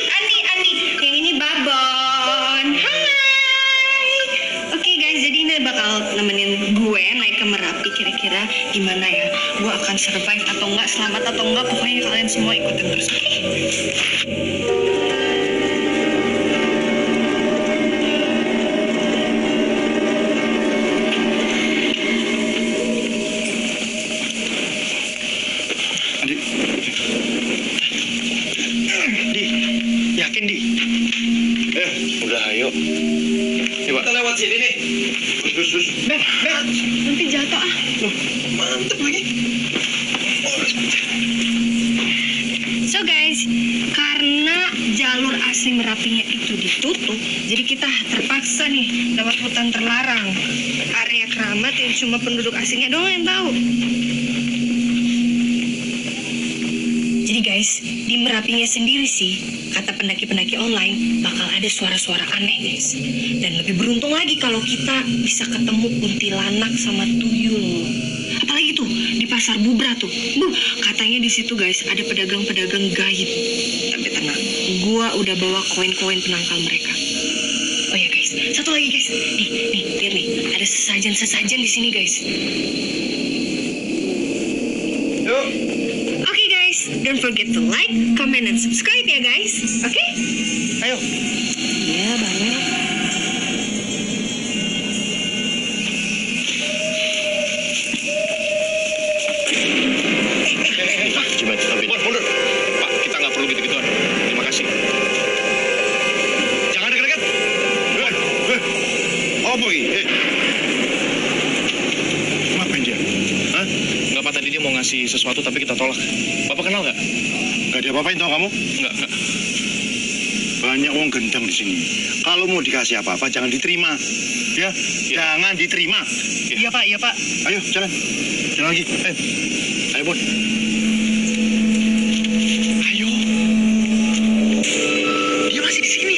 Yang ini Babon. Hai. Oke guys, jadi ini bakal nemenin gue naik ke Merapi. Kira-kira gimana ya? Gue akan survive atau enggak, selamat atau enggak? Pokoknya kalian semua ikutin terus, oke? Yakin, Di? Udah ayo. Kita lewat sini nih. Terus. Beb, nanti jatuh ah. Loh, mantep lagi. So guys, karena jalur asli Merapinya itu ditutup, jadi kita terpaksa nih lewat hutan terlarang, area keramat yang cuma penduduk asingnya doang yang tahu. Jadi guys, guys, di Merapinya sendiri sih, kata pendaki-pendaki online, bakal ada suara-suara aneh guys. Dan lebih beruntung lagi kalau kita bisa ketemu kuntilanak sama tuyul. Apalagi tuh di pasar Bubra tuh, katanya di situ guys ada pedagang-pedagang gaib. Tapi tenang, gua udah bawa koin-koin penangkal mereka. Oh ya guys, satu lagi guys, nih lihat nih, ada sesajen di sini guys. Yuk. Oke guys, don't forget to like, comment, and subscribe ya guys. Oke? Ayo. Iya banget. Coba, mundur. Pak, kita nggak perlu gitu-gituan. Terima kasih. Jangan dekat-dekat. Oh boy. Ngapain dia? Hah? Nggak, Pak, tadi dia mau ngasih sesuatu tapi kita tolak. Bapak kenal nggak? Nggak diapa-apain tau kamu? Nggak. Banyak uang gendang di sini. Kalau mau dikasih apa-apa jangan diterima. Ya, jangan diterima. Iya Pak, iya Pak. Ayo jalan. Jalan lagi. Ayo Bon. Ayo. Dia masih di sini.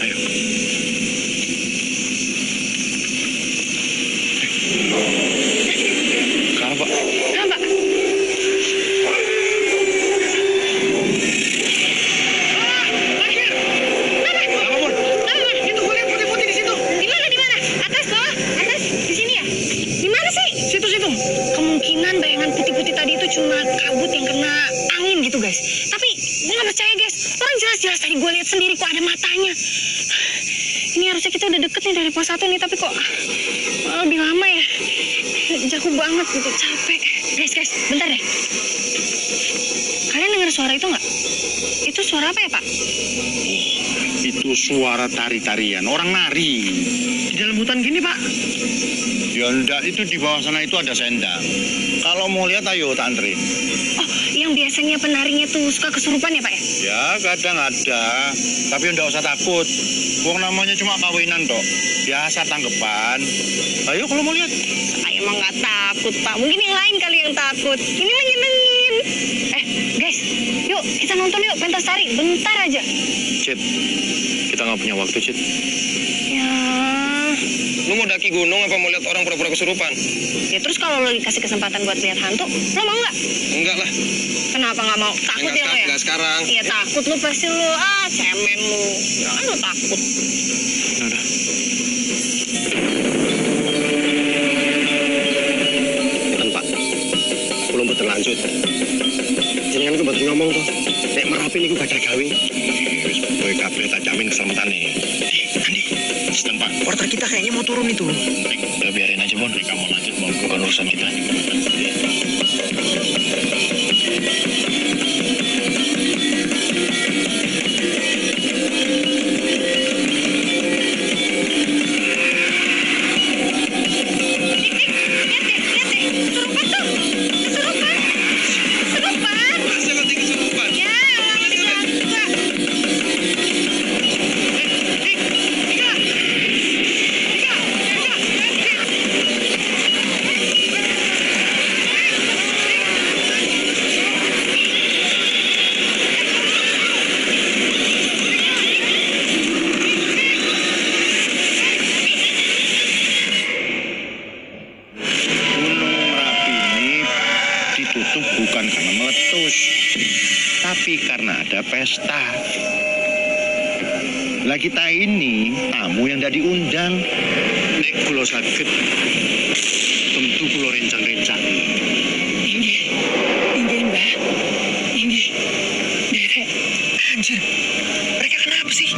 Ayo. Kenapa, Pak? Kenapa? Kemungkinan bayangan putih-putih tadi itu cuma kabut yang kena angin gitu guys. Tapi gue gak percaya guys. Orang jelas-jelas tadi gue lihat sendiri kok ada matanya. Ini harusnya kita udah deket nih dari pos 1 nih. Tapi kok lebih lama ya. Jauh banget gitu, capek. Guys, bentar deh. Kalian dengar suara itu nggak? Itu suara apa ya Pak? Itu suara tari-tarian. Orang nari. Di dalam hutan gini Pak. Ya enggak, itu di bawah sana itu ada sendang. Kalau mau lihat ayo tak anterin. Oh, yang biasanya penarinya tuh suka kesurupan ya Pak ya? Ya kadang ada, tapi enggak usah takut. Wong namanya cuma kawinan toh. Biasa tanggepan. Ayo kalau mau lihat. Saya emang nggak takut Pak. Mungkin yang lain kali yang takut. Ini mah nyenengin. Guys, yuk kita nonton yuk pentas tari. Bentar aja. Cid, kita nggak punya waktu, Cid. Ya. Lu mau daki gunung apa mau lihat orang pura-pura kesurupan? Ya terus kalau lo dikasih kesempatan buat lihat hantu, lo mau nggak? Enggak lah. Kenapa nggak mau? Takut ya lo ya? Enggak sekarang. Iya takut lu pasti lu. Cemen lu. Jangan lu takut. Udah. Kan Pak, belum betul lanjut. Jangan aku betul ngomong tuh. Nek Merapi niku gak ada gawe. Wis kowe kabeh tak jamin keselamatane. Andi, Sistem Pak. Porter kita kayaknya mau turun itu. Udah biarin aja Bon. Kamu lanjut mau Bukan urusan kita. bukan karena meletus, tapi karena ada pesta. Lah kita ini tamu yang tidak diundang. Nek kulo sakit, tentu kulo rencang-rencang. Inggih Mbah. Inggih. Dere, anjir. Mereka kenapa sih?